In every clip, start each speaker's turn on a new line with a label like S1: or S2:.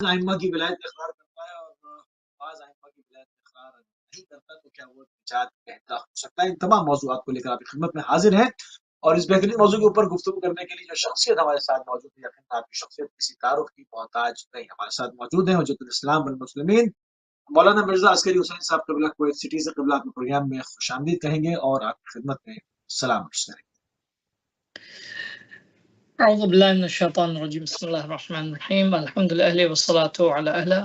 S1: ائمہ کی ولایت کا اقرار کرتا ہے اور بعض ائمہ کی ولایت کا اقرار نہیں کرتا تو کیا وہ نجات کہتا ہو سکتا ہے؟ ان تمام موضوعات کو لے کر آپ کی خدمت میں حاضر ہیں اور اس بہترین موضوع کے اوپر گفتگو کرنے کے لیے جو شخصیت ہمارے ساتھ موجود ہے، یقیناً آپ کی شخصیت کسی تعارف کی محتاج نہیں، ہمارے ساتھ موجود ہیں حجت الاسلام والمسلمین مولانا مرزا عسکری حسین صاحب قبلہ کویت سٹی سے قبلہ آپ کے پروگرام میں خوش آمدید کہیں گے اور آپ کی خدمت میں سلام عرض کریں گے۔
S2: اعوذ باللہ من الشیطان الرجیم، بسم اللہ الرحمن الرحیم، الحمد للہ والصلاة علی اہلہ،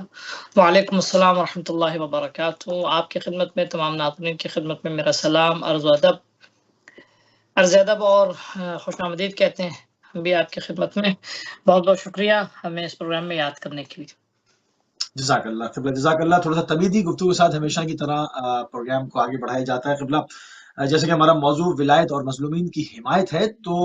S2: وعلیکم السلام ورحمۃ اللہ وبرکاتہ۔ آپ کی خدمت میں، تمام ناظرین کی خدمت میں میرا سلام، عرض ادب اور خوش آمدید کہتے ہیں۔ ہم بھی آپ کی خدمت میں، بہت بہت شکریہ ہمیں اس پروگرام میں یاد کرنے کے لیے۔
S1: جزاک اللہ قبلہ، جزاک اللہ۔ تھوڑا سا تمیدی گفتگو کے ساتھ ہمیشہ کی طرح پروگرام کو آگے بڑھایا جاتا ہے قبلہ۔ جیسے کہ ہمارا موضوع ولایت اور مظلومین کی حمایت ہے، تو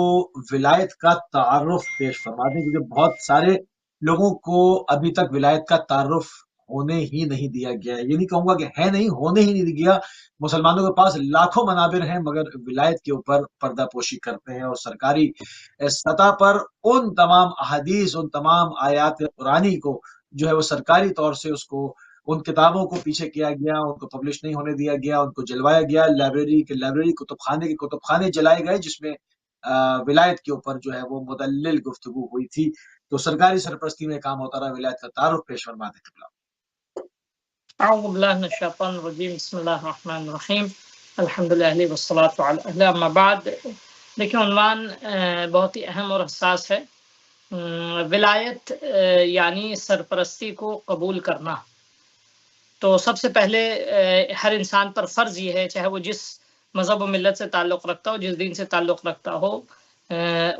S1: ولایت کا تعارف پیش فرما دیں، کیونکہ بہت سارے لوگوں کو ابھی تک ولایت کا تعارف ہونے ہی نہیں دیا گیا ہے۔ یہ نہیں کہوں گا کہ ہے نہیں، ہونے ہی نہیں دیا۔ مسلمانوں کے پاس لاکھوں منابر ہیں مگر ولایت کے اوپر پردہ پوشی کرتے ہیں، اور سرکاری سطح پر ان تمام احادیث، ان تمام آیات قرآنی کو جو ہے وہ سرکاری طور سے اس کو، ان کتابوں کو پیچھے کیا گیا، ان کو پبلش نہیں ہونے دیا گیا، ان کو جلوایا گیا۔ لائبریری کتب خانے کے کتب خانے جلائے گئے جس میں ولایت کے اوپر جو ہے وہ مدلل گفتگو ہوئی تھی۔ تو سرکاری سرپرستی میں کام ہوتا رہا۔ ولایت کا تعارف پیش فرما دیں قبلہ۔
S2: اعوذ باللہ من الشیطان الرجیم، بسم اللہ الرحمن الرحیم، الحمد للہ والصلاة علی اہلہ، اما بعد۔ دیکھیں، عنوان بہت ہی اہم اور حساس ہے۔ ولایت یعنی سرپرستی کو قبول کرنا۔ تو سب سے پہلے ہر انسان پر فرض یہ ہے، چاہے وہ جس مذہب و ملت سے تعلق رکھتا ہو، جس دین سے تعلق رکھتا ہو،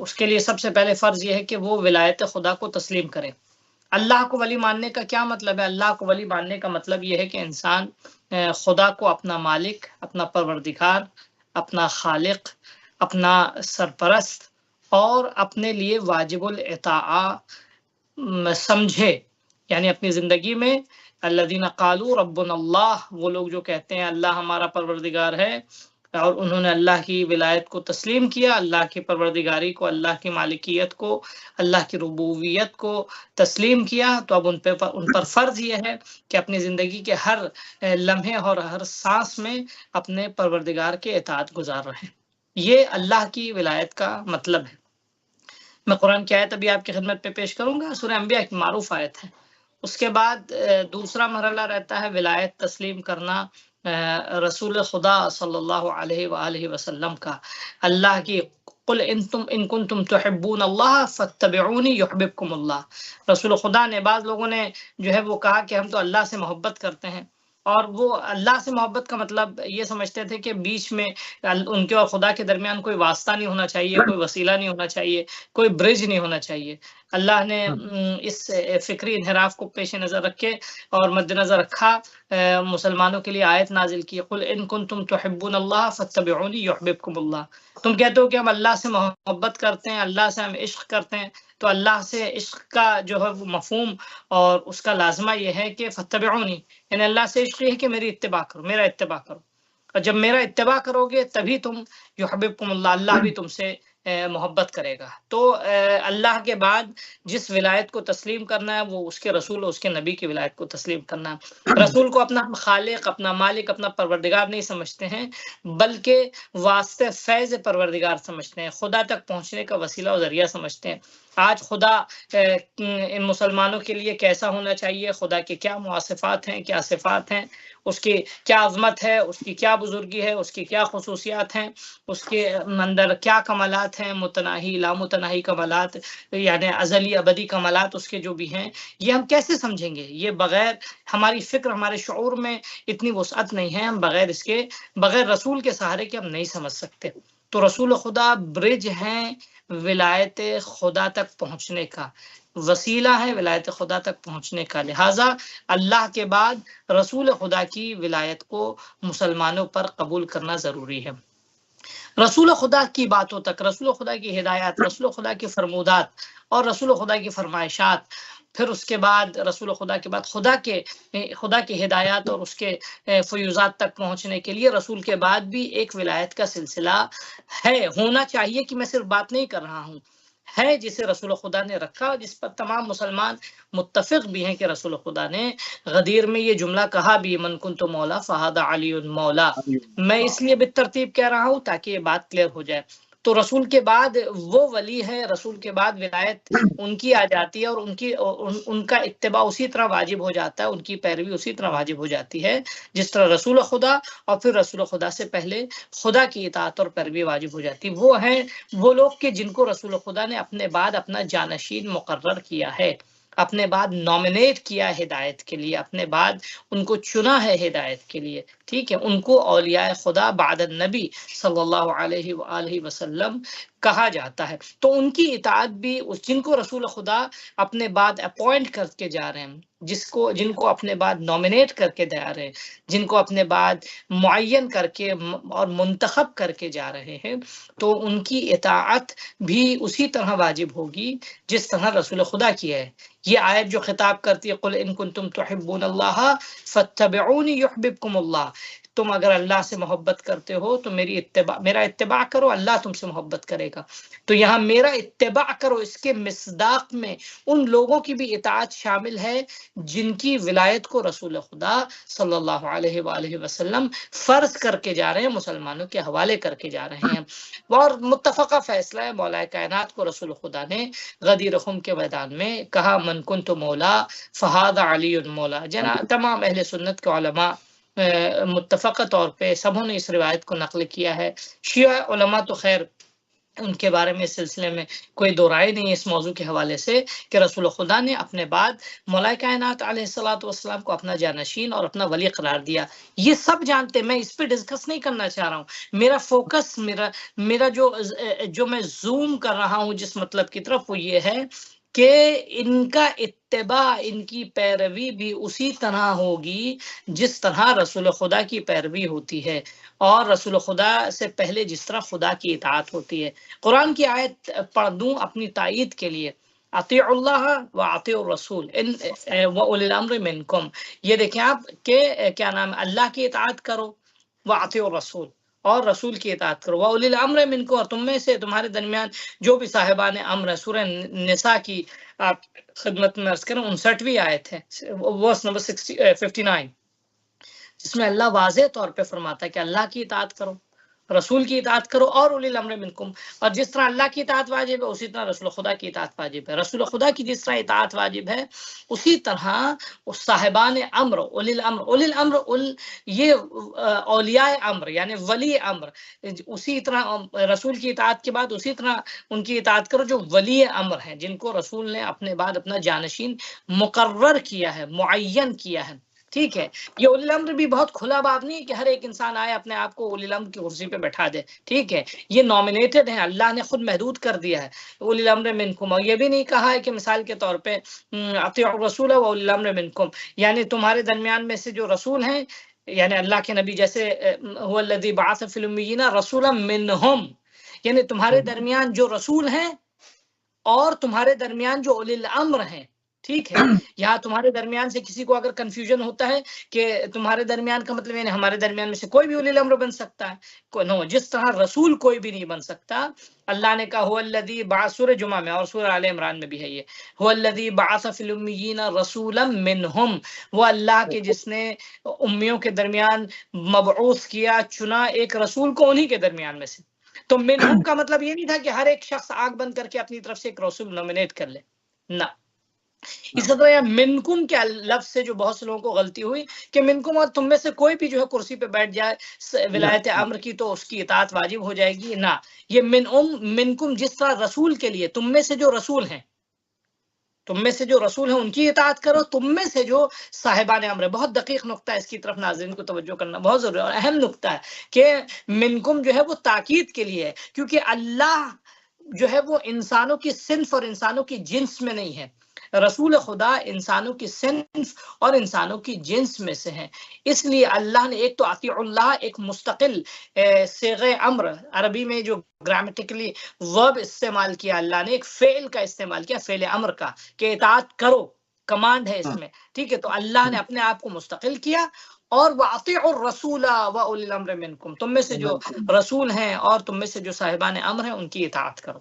S2: اس کے لیے سب سے پہلے فرض یہ ہے کہ وہ ولایت خدا کو تسلیم کرے۔ اللہ کو ولی ماننے کا کیا مطلب ہے؟ اللہ کو ولی ماننے کا مطلب یہ ہے کہ انسان خدا کو اپنا مالک، اپنا پروردگار، اپنا خالق، اپنا سرپرست اور اپنے لیے واجب الاطاعہ سمجھے۔ یعنی اپنی زندگی میں الذین قالوا ربنا اللہ، وہ لوگ جو کہتے ہیں اللہ ہمارا پروردگار ہے، اور انہوں نے اللہ کی ولایت کو تسلیم کیا، اللہ کی پروردگاری کو، اللہ کی مالکیت کو، اللہ کی ربوبیت کو تسلیم کیا، تو اب ان پر فرض یہ ہے کہ اپنی زندگی کے ہر لمحے اور ہر سانس میں اپنے پروردگار کے اطاعت گزار رہیں۔ یہ اللہ کی ولایت کا مطلب ہے۔ میں قرآن کی آیت ابھی آپ کی خدمت پہ پیش کروں گا، سورہ انبیاء کی معروف آیت ہے۔ اس کے بعد دوسرا مرحلہ رہتا ہے ولایت تسلیم کرنا رسول خدا صلی اللہ علیہ وآلہ وسلم کا، اللہ کی قل ان کنتم تحبون اللہ فاتبعونی یحببکم اللہ۔ رسول خدا نے، بعض لوگوں نے جو ہے وہ کہا کہ ہم تو اللہ سے محبت کرتے ہیں، اور وہ اللہ سے محبت کا مطلب یہ سمجھتے تھے کہ بیچ میں ان کے اور خدا کے درمیان کوئی واسطہ نہیں ہونا چاہیے، کوئی وسیلہ نہیں ہونا چاہیے، کوئی برج نہیں ہونا چاہیے۔ اللہ نے اس فکری انحراف کو پیش نظر رکھے اور مد نظر رکھا مسلمانوں کے لیے آیت نازل کی، قل ان کنتم تحبون اللہ فاتبعونی یحببکم اللہ۔ تم کہتے ہو کہ ہم اللہ سے محبت کرتے ہیں، اللہ سے ہم عشق کرتے ہیں، تو اللہ سے عشق کا جو ہے وہ مفہوم اور اس کا لازمہ یہ ہے کہ فاتبعونی، یعنی اللہ سے عشق یہ ہے کہ میری اتباع کرو، میرا اتباع کرو، اور جب میرا اتباع کرو گے تبھی تم یحببکم اللہ، اللہ بھی تم سے محبت کرے گا۔ تو اللہ کے بعد جس ولایت کو تسلیم کرنا ہے وہ اس کے رسول اور اس کے نبی کی ولایت کو تسلیم کرنا ہے۔ رسول کو اپنا خالق، اپنا مالک، اپنا پروردگار نہیں سمجھتے ہیں، بلکہ واسطے فیض پروردگار سمجھتے ہیں، خدا تک پہنچنے کا وسیلہ و ذریعہ سمجھتے ہیں۔ آج خدا ان مسلمانوں کے لیے کیسا ہونا چاہیے، خدا کے کیا مواصفات ہیں، کیا صفات ہیں، اس کی کیا عظمت ہے، اس کی کیا بزرگی ہے، اس کی کیا خصوصیات ہیں، اس کے اندر کیا کمالات ہیں، متناہی لامتناہی کمالات، یعنی ازلی ابدی کمالات اس کے جو بھی ہیں، یہ ہم کیسے سمجھیں گے؟ یہ بغیر ہماری فکر، ہمارے شعور میں اتنی وسعت نہیں ہے، ہم بغیر اس کے، بغیر رسول کے سہارے کے ہم نہیں سمجھ سکتے۔ تو رسول خدا برج ہیں ولایت خدا تک پہنچنے کا، وسیلہ ہے ولایت خدا تک پہنچنے کا، لہٰذا اللہ کے بعد رسول خدا کی ولایت کو مسلمانوں پر قبول کرنا ضروری ہے۔ رسول خدا کی باتوں تک، رسول خدا کی ہدایات، رسول خدا کی فرمودات اور رسول خدا کی فرمائشات، پھر اس کے بعد رسول خدا کے بعد خدا کی ہدایات اور اس کے فیوزات تک پہنچنے کے لیے رسول کے بعد بھی ایک ولایت کا سلسلہ ہے، ہونا چاہیے، کہ میں صرف بات نہیں کر رہا ہوں، ہے جسے رسول خدا نے رکھا اور جس پر تمام مسلمان متفق بھی ہیں کہ رسول خدا نے غدیر میں یہ جملہ کہا بھی، من کنت مولا فہذا علی مولا۔ میں اس لیے بالترتیب کہہ رہا ہوں تاکہ یہ بات کلیئر ہو جائے۔ تو رسول کے بعد وہ ولی ہے، رسول کے بعد ولایت ان کی آ جاتی ہے، اور ان کا اتباع اسی طرح واجب ہو جاتا ہے، ان کی پیروی اسی طرح واجب ہو جاتی ہے جس طرح رسول خدا اور پھر رسول خدا سے پہلے خدا کی اطاعت اور پیروی واجب ہو جاتی ہے۔ وہ ہیں وہ لوگ کہ جن کو رسول خدا نے اپنے بعد اپنا جانشین مقرر کیا ہے، اپنے بعد نامنیٹ کیا ہے ہدایت کے لیے، اپنے بعد ان کو چنا ہے ہدایت کے لیے، ٹھیک ہے۔ ان کو اولیاء خدا بعد النبی صلی اللہ علیہ وآلہ وسلم کہا جاتا ہے۔ تو ان کی اطاعت بھی جن کو رسول خدا اپنے بعد اپوائنٹ کر کے جا رہے ہیں، جن کو اپنے بعد نامنیٹ کر کے جا رہے ہیں، جن کو اپنے بعد معین کر کے اور منتخب کر کے جا رہے ہیں، تو ان کی اطاعت بھی اسی طرح واجب ہوگی جس طرح رسول خدا کی ہے۔ یہ آیت جو خطاب کرتی ہے قل ان کنتم تحبون اللہ فاتبعونی یحببکم اللہ، تم اگر اللہ سے محبت کرتے ہو تو میرا اتباع کرو، اللہ تم سے محبت کرے گا۔ تو یہاں میرا اتباع کرو، اس کے مصداق میں ان لوگوں کی بھی اطاعت شامل ہے جن کی ولایت کو رسول خدا صلی اللہ علیہ وآلہ وسلم فرض کر کے جا رہے ہیں، مسلمانوں کے حوالے کر کے جا رہے ہیں۔ اور متفقہ فیصلہ ہے، مولا کائنات کو رسول خدا نے غدیر خم کے میدان میں کہا من کنت مولا فہذا علی مولا۔ تمام اہل سنت کے علماء متفقہ طور پہ سبوں نے اس روایت کو نقل کیا ہے۔ شیعہ علماء تو خیر ان کے بارے میں اس سلسلے میں کوئی دو رائے نہیں ہے اس موضوع کے حوالے سے کہ رسول خدا نے اپنے بعد مولا کائنات علیہ الصلوۃ والسلام کو اپنا جانشین اور اپنا ولی قرار دیا۔ یہ سب جانتے، میں اس پہ ڈسکس نہیں کرنا چاہ رہا ہوں۔ میرا فوکس میرا جو میں زوم کر رہا ہوں جس مطلب کی طرف، وہ یہ ہے کہ ان کا اتباع، ان کی پیروی بھی اسی طرح ہوگی جس طرح رسول خدا کی پیروی ہوتی ہے، اور رسول خدا سے پہلے جس طرح خدا کی اطاعت ہوتی ہے۔ قرآن کی آیت پڑھ دوں اپنی تائید کے لیے، اطیعوا اللہ واطیعوا الرسول واولی الامر منکم۔ یہ دیکھیں آپ کہ کیا نام، اللہ کی اطاعت کرو واطیعوا الرسول، اور رسول کی اطاعت کرو، واولی الامر منکم، اور تم میں سے تمہارے درمیان جو بھی صاحبان امر ہے۔ سورہ نساء کی آپ خدمت میں عرض کریں 59ویں آیت ہے، ورس نمبر 59، جس میں اللہ واضح طور پہ فرماتا ہے کہ اللہ کی اطاعت کرو، رسول کی اطاعت کرو، اور اولی الامر منکم۔ اور جس طرح اللہ کی اطاعت واجب ہے اسی طرح رسول خدا کی اطاعت واجب ہے۔ رسول خدا کی جس طرح اطاعت واجب ہے اسی طرح صاحبان امر، اولی الامر یہ اولیاء امر یعنی ولی امر، اسی طرح رسول کی اطاعت کے بعد اسی طرح ان کی اطاعت کرو جو ولی امر ہیں، جن کو رسول نے اپنے بعد اپنا جانشین مقرر کیا ہے، معین کیا ہے، ٹھیک ہے۔ یہ اولی الامر بھی بہت کھلا باب نہیں ہے کہ ہر ایک انسان آئے اپنے آپ کو اولی الامر کی کرسی پہ بیٹھا دے، ٹھیک ہے۔ یہ نامنیٹڈ ہیں، اللہ نے خود محدود کر دیا ہے اولی الامر منکم، اور یہ بھی نہیں کہا ہے کہ مثال کے طور پہ اطیعوا الرسول و اولی الامر منکم، یعنی تمہارے درمیان میں سے جو رسول ہیں، یعنی اللہ کے نبی، جیسے هو الذی بعث فی الامیین رسولا منہم، یعنی تمہارے درمیان جو رسول ہیں اور تمہارے درمیان جو اولی الامر ہیں، ٹھیک ہے۔ یہاں تمہارے درمیان سے کسی کو اگر کنفیوژن ہوتا ہے کہ تمہارے درمیان کا مطلب یعنی ہمارے درمیان میں سے کوئی بھی اولی الامر بن سکتا ہے، نو، جس طرح رسول کوئی بھی نہیں بن سکتا۔ اللہ نے کہا هو الذی بعث، سورہ جمعہ میں اور سورہ آل عمران میں بھی ہے یہ، هو الذی بعث فی الامیین رسولا منہم، وہ اللہ کے جس نے امیوں کے درمیان مبعوث کیا، چنا ایک رسول کو انہی کے درمیان میں سے۔ تو منہم کا مطلب یہ نہیں تھا کہ ہر ایک شخص آنکھ بند کر کے اپنی طرف سے ایک رسول نومینیٹ کر لے، نہ۔ اس طرح یہ منکم کے لفظ سے جو بہت سے لوگوں کو غلطی ہوئی کہ منکم اور تم میں سے کوئی بھی جو ہے کرسی پہ بیٹھ جائے ولایت امر کی تو اس کی اطاعت واجب ہو جائے گی، نہ۔ یہ منکم جس طرح رسول کے لیے تم میں سے جو رسول ہیں، تم میں سے جو رسول ہیں ان کی اطاعت کرو، تم میں سے جو صاحبان امر ہے۔ بہت دقیق نقطہ ہے، اس کی طرف ناظرین کو توجہ کرنا بہت ضروری ہے اور اہم نقطہ ہے کہ منکم جو ہے وہ تاکید کے لیے ہے، کیونکہ اللہ جو ہے وہ انسانوں کی صنف اور انسانوں کی جنس میں نہیں ہے۔ رسول خدا انسانوں کی صنف اور انسانوں کی جنس میں سے ہیں، اس لیے اللہ نے ایک تو اطیع اللہ ایک مستقل صیغہ امر، عربی میں جو گرامیٹیکلی ورب استعمال کیا، اللہ نے ایک فعل کا استعمال کیا، فعل امر کا، کہ اطاعت کرو، کمانڈ ہے اس میں، ٹھیک ہے۔ تو اللہ نے اپنے آپ کو مستقل کیا، اور وَأَطِيعُوا الرَّسُولَ وَأُولِي الْأَمْرِ مِنْكُمْ، تم میں سے جو رسول ہیں اور تم میں سے جو صاحبان امر ہیں ان کی اطاعت کرو۔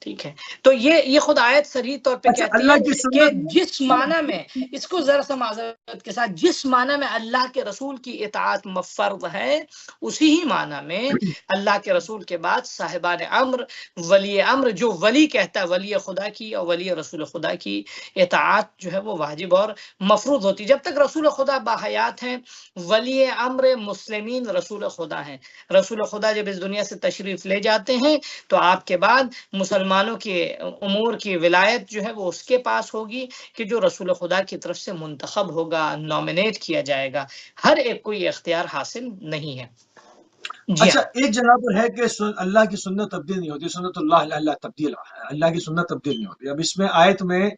S2: ٹھیک ہے، تو یہ خود آیت صریح طور پہ
S1: اچھا
S2: کہتی
S1: اللہ
S2: ہے
S1: کی
S2: کہ
S1: سنت
S2: جس معنی میں، اس کو ذرا سا معذرت کے ساتھ، جس معنی میں اللہ کے رسول کی اطاعت فرض ہے، اسی ہی معنی میں اللہ کے رسول کے بعد صاحبان امر، ولی امر، جو ولی کہتا ہے ولی خدا کی اور ولی رسول خدا کی اطاعت جو ہے وہ واجب اور مفروض ہوتی ہے۔ جب تک رسول خدا باحیات ہیں، ولی امر مسلمین رسول خدا ہیں۔ رسول خدا جب اس دنیا سے تشریف لے جاتے ہیں تو آپ کے بعد مسلمانوں کے امور کی ولایت جو ہے وہ اس کے پاس ہوگی کہ جو رسول خدا کی طرف سے منتخب ہوگا، نامنیٹ کیا جائے گا۔ ہر ایک کو یہ اختیار حاصل نہیں ہے۔ جی
S1: اچھا
S2: ہاں،
S1: ایک جگہ پر ہے کہ اللہ کی سنت تبدیل نہیں ہوتی، سنت اللہ تبدیل ہے، اللہ کی سنت تبدیل نہیں ہوتی۔ اب اس میں آیت میں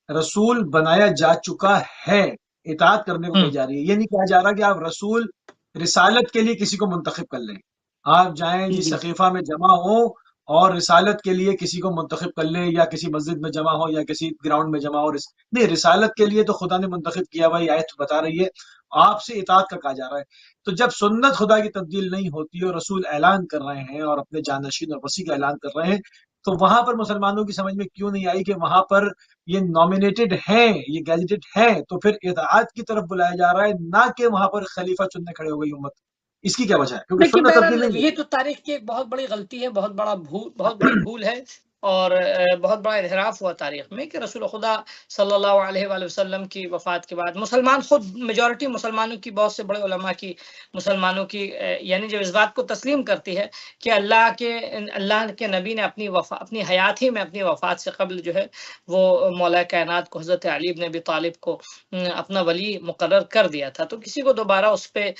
S1: رسول بنایا جا چکا ہے، اطاعت کرنے کو کہی جا رہی ہے، یہ نہیں کہا جا رہا کہ آپ رسول رسالت کے لیے کسی کو منتخب کر لیں، آپ جائیں جی
S2: جی
S1: سقیفہ میں جمع ہوں اور رسالت کے لیے کسی کو منتخب کر لیں، یا کسی مسجد میں جمع ہو یا کسی گراؤنڈ میں جمع ہو۔ نہیں، رسالت کے لیے تو خدا نے منتخب کیا ہوا، یہ آیت بتا رہی ہے، آپ سے اطاعت کا کہا جا رہا ہے۔ تو جب سنت خدا کی تبدیل نہیں ہوتی اور رسول اعلان کر رہے ہیں اور اپنے جانشین اور وسیع کا اعلان کر رہے ہیں، تو وہاں پر مسلمانوں کی سمجھ میں کیوں نہیں آئی کہ وہاں پر یہ نامینیٹڈ ہیں، یہ گیزیٹڈ ہیں، تو پھر اطاعت کی طرف بلایا جا رہا ہے، نہ کہ وہاں پر خلیفہ چننے کھڑے ہو گئی امت۔ اس کی کیا وجہ ہے؟ کیونکہ
S2: دیکھیے،
S1: سنت تبدیل
S2: بہرحال
S1: نہیں
S2: یہ
S1: ہوتی۔
S2: تو تاریخ کی ایک بہت بڑی غلطی ہے، بہت بڑی بھول ہے، اور بہت بڑا انحراف ہوا تاریخ میں کہ رسول خدا صلی اللہ علیہ وآلہ وسلم کی وفات کے بعد مسلمان خود، میجورٹی مسلمانوں کی، بہت سے بڑے علماء کی، مسلمانوں کی یعنی جب اس بات کو تسلیم کرتی ہے کہ اللہ کے نبی نے اپنی حیات ہی میں، اپنی وفات سے قبل جو ہے وہ مولا کائنات کو، حضرت علی بن ابی طالب کو اپنا ولی مقرر کر دیا تھا، تو کسی کو دوبارہ اس پہ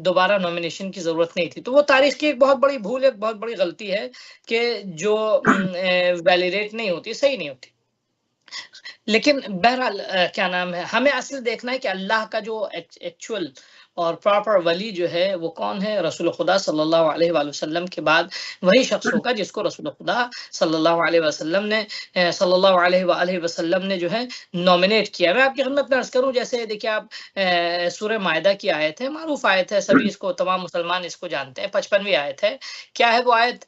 S2: دوبارہ نومینیشن کی ضرورت نہیں تھی۔ تو وہ تاریخ کی ایک بہت بڑی بھول ہے، بہت بڑی غلطی ہے کہ جو ویلیڈیٹ نہیں ہوتی، صحیح نہیں ہوتی۔ لیکن بہرحال کیا نام ہے، ہمیں اصل دیکھنا ہے کہ اللہ کا جو ایکچوئل اور پراپر ولی جو ہے وہ کون ہے۔ رسول خدا صلی اللہ علیہ وآلہ وسلم کے بعد وہی شخص ہوگا جس کو رسول خدا صلی اللہ علیہ وسلم نے جو ہے نومینیٹ کیا۔ میں آپ کی خدمت میں عرض کروں، جیسے دیکھیں آپ سورہ مائدہ کی آیت ہے، معروف آیت ہے، سبھی اس کو، تمام مسلمان اس کو جانتے ہیں، 55ویں آیت ہے۔ کیا ہے وہ آیت؟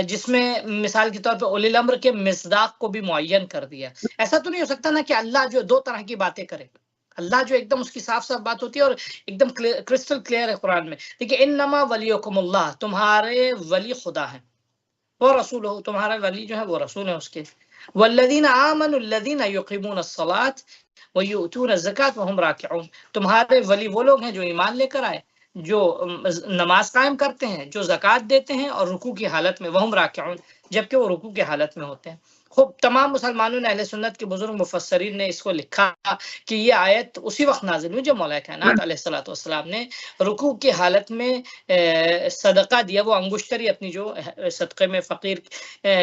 S2: جس میں مثال کے طور پہ اولی الامر کے مصداق کو بھی معین کر دیا۔ ایسا تو نہیں ہو سکتا نا کہ اللہ جو دو طرح کی باتیں کرے، اللہ جو ایک دم اس کی صاف صاف بات ہوتی ہے اور ایک دم کرسٹل کلیئر ہے قرآن میں۔ دیکھیں، انما ولیکم اللہ، تمہارے ولی خدا ہے، وہ رسول ہو، تمہارا ولی جو ہے وہ رسول ہے اس کے۔ والذین آمنوا الذین یقیمون الصلاۃ ویؤتون الزکاۃ وہم راکعون، تمہارے ولی وہ لوگ ہیں جو ایمان لے کر آئے، جو نماز قائم کرتے ہیں، جو زکوٰۃ دیتے ہیں، اور رکوع کی حالت میں، وہم راکعون، جبکہ وہ رکوع کی حالت میں ہوتے ہیں۔ خوب تمام مسلمانوں نے، اہل سنت کے بزرگ مفسرین نے اس کو لکھا کہ یہ آیت اسی وقت نازل ہوئی جب مولا کائنات علیہ الصلوۃ والسلام نے رکوع کی حالت میں صدقہ دیا، وہ انگشتری اپنی جو صدقے میں فقیر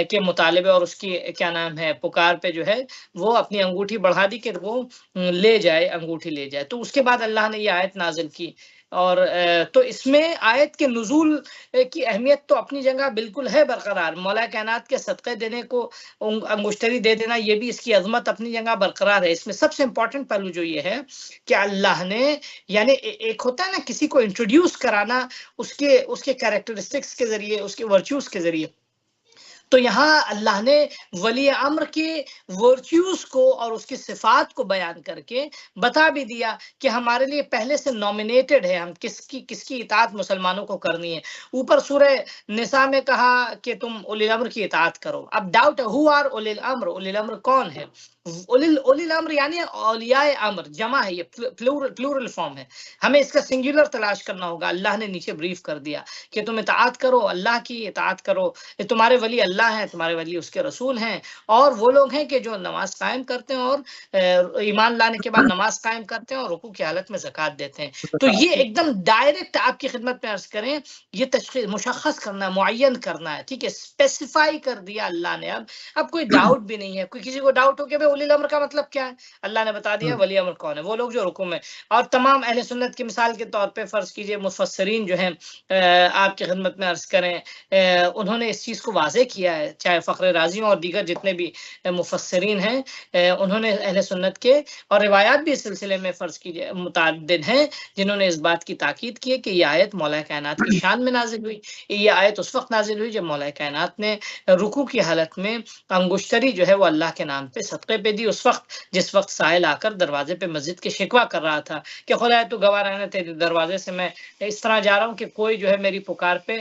S2: کے مطالبے اور اس کی کیا نام ہے پکار پہ جو ہے وہ اپنی انگوٹھی بڑھا دی کہ وہ لے جائے، انگوٹھی لے جائے۔ تو اس کے بعد اللہ نے یہ آیت نازل کی، اور تو اس میں آیت کے نزول کی اہمیت تو اپنی جگہ بالکل ہے برقرار، مولا کائنات کے صدقے دینے کو انگشتری دے دینا، یہ بھی اس کی عظمت اپنی جگہ برقرار ہے۔ اس میں سب سے امپورٹنٹ پہلو جو یہ ہے کہ اللہ نے، یعنی ایک ہوتا ہے نا کسی کو انٹروڈیوس کرانا اس کے کیریکٹرسٹکس کے ذریعے، اس کے ورچوز کے ذریعے، تو یہاں اللہ نے ولی امر کے ورچوز کو اور اس کی صفات کو بیان کر کے بتا بھی دیا کہ ہمارے لیے پہلے سے نومینیٹڈ ہے، ہم کس کی اطاعت مسلمانوں کو کرنی ہے۔ اوپر سورہ نساء میں کہا کہ تم اولی الامر کی اطاعت کرو۔ اب ڈاؤٹ ہے، ہو آر اولی الامر، اولی الامر کون ہے؟ اولی الامر یعنی اولیاء امر، جمع ہے، یہ پلورل فارم ہے، ہمیں اس کا سنگولر تلاش کرنا ہوگا۔ اللہ نے نیچے بریف کر دیا کہ تم اطاعت کرو، اللہ کی اطاعت کرو، تمہارے ولی اللہ ہیں، تمہارے ولی اس کے رسول ہیں، اور وہ لوگ ہیں کہ جو نماز قائم کرتے ہیں اور ایمان لانے کے بعد نماز قائم کرتے ہیں اور رکوع کی حالت میں زکوٰۃ دیتے ہیں۔ تو یہ ایک دم ڈائریکٹ آپ کی خدمت میں عرض کریں، یہ تشخیص مشخص کرنا ہے، معین کرنا ہے، ٹھیک ہے، اسپیسیفائی کر دیا اللہ نے۔ اب کوئی ڈاؤٹ بھی نہیں ہے، کوئی کسی کو ڈاؤٹ ہو کہ اولی الامر کا مطلب کیا ہے؟ اللہ نے بتا دیا ولی امر کون ہے، وہ لوگ جو رکوع میں، اور تمام اہل سنت کی مثال کے طور پہ فرض کیجئے مفسرین جو ہیں آپ کی خدمت میں عرض کریں، انہوں نے اس چیز کو واضح کیا ہے، چاہے فخر رازی اور دیگر جتنے بھی مفسرین ہیں، انہوں نے اہل سنت کے، اور روایات بھی اس سلسلے میں فرض کیجئے متعدد ہیں جنہوں نے اس بات کی تاکید کی ہے کہ یہ آیت مولا کائنات کی شان میں نازل ہوئی. یہ آیت اس وقت نازل ہوئی جب مولا کائنات نے رکوع کی حالت میں انگشتری جو ہے وہ اللہ کے نام پہ صدقے پہ دی، اس وقت جس وقت سائل آ کر دروازے پہ مسجد کے شکوہ کر رہا تھا کہ خدا تو گواہ رہنا تیرے دروازے سے میں اس طرح جا رہا ہوں کہ کوئی جو ہے میری پکار پہ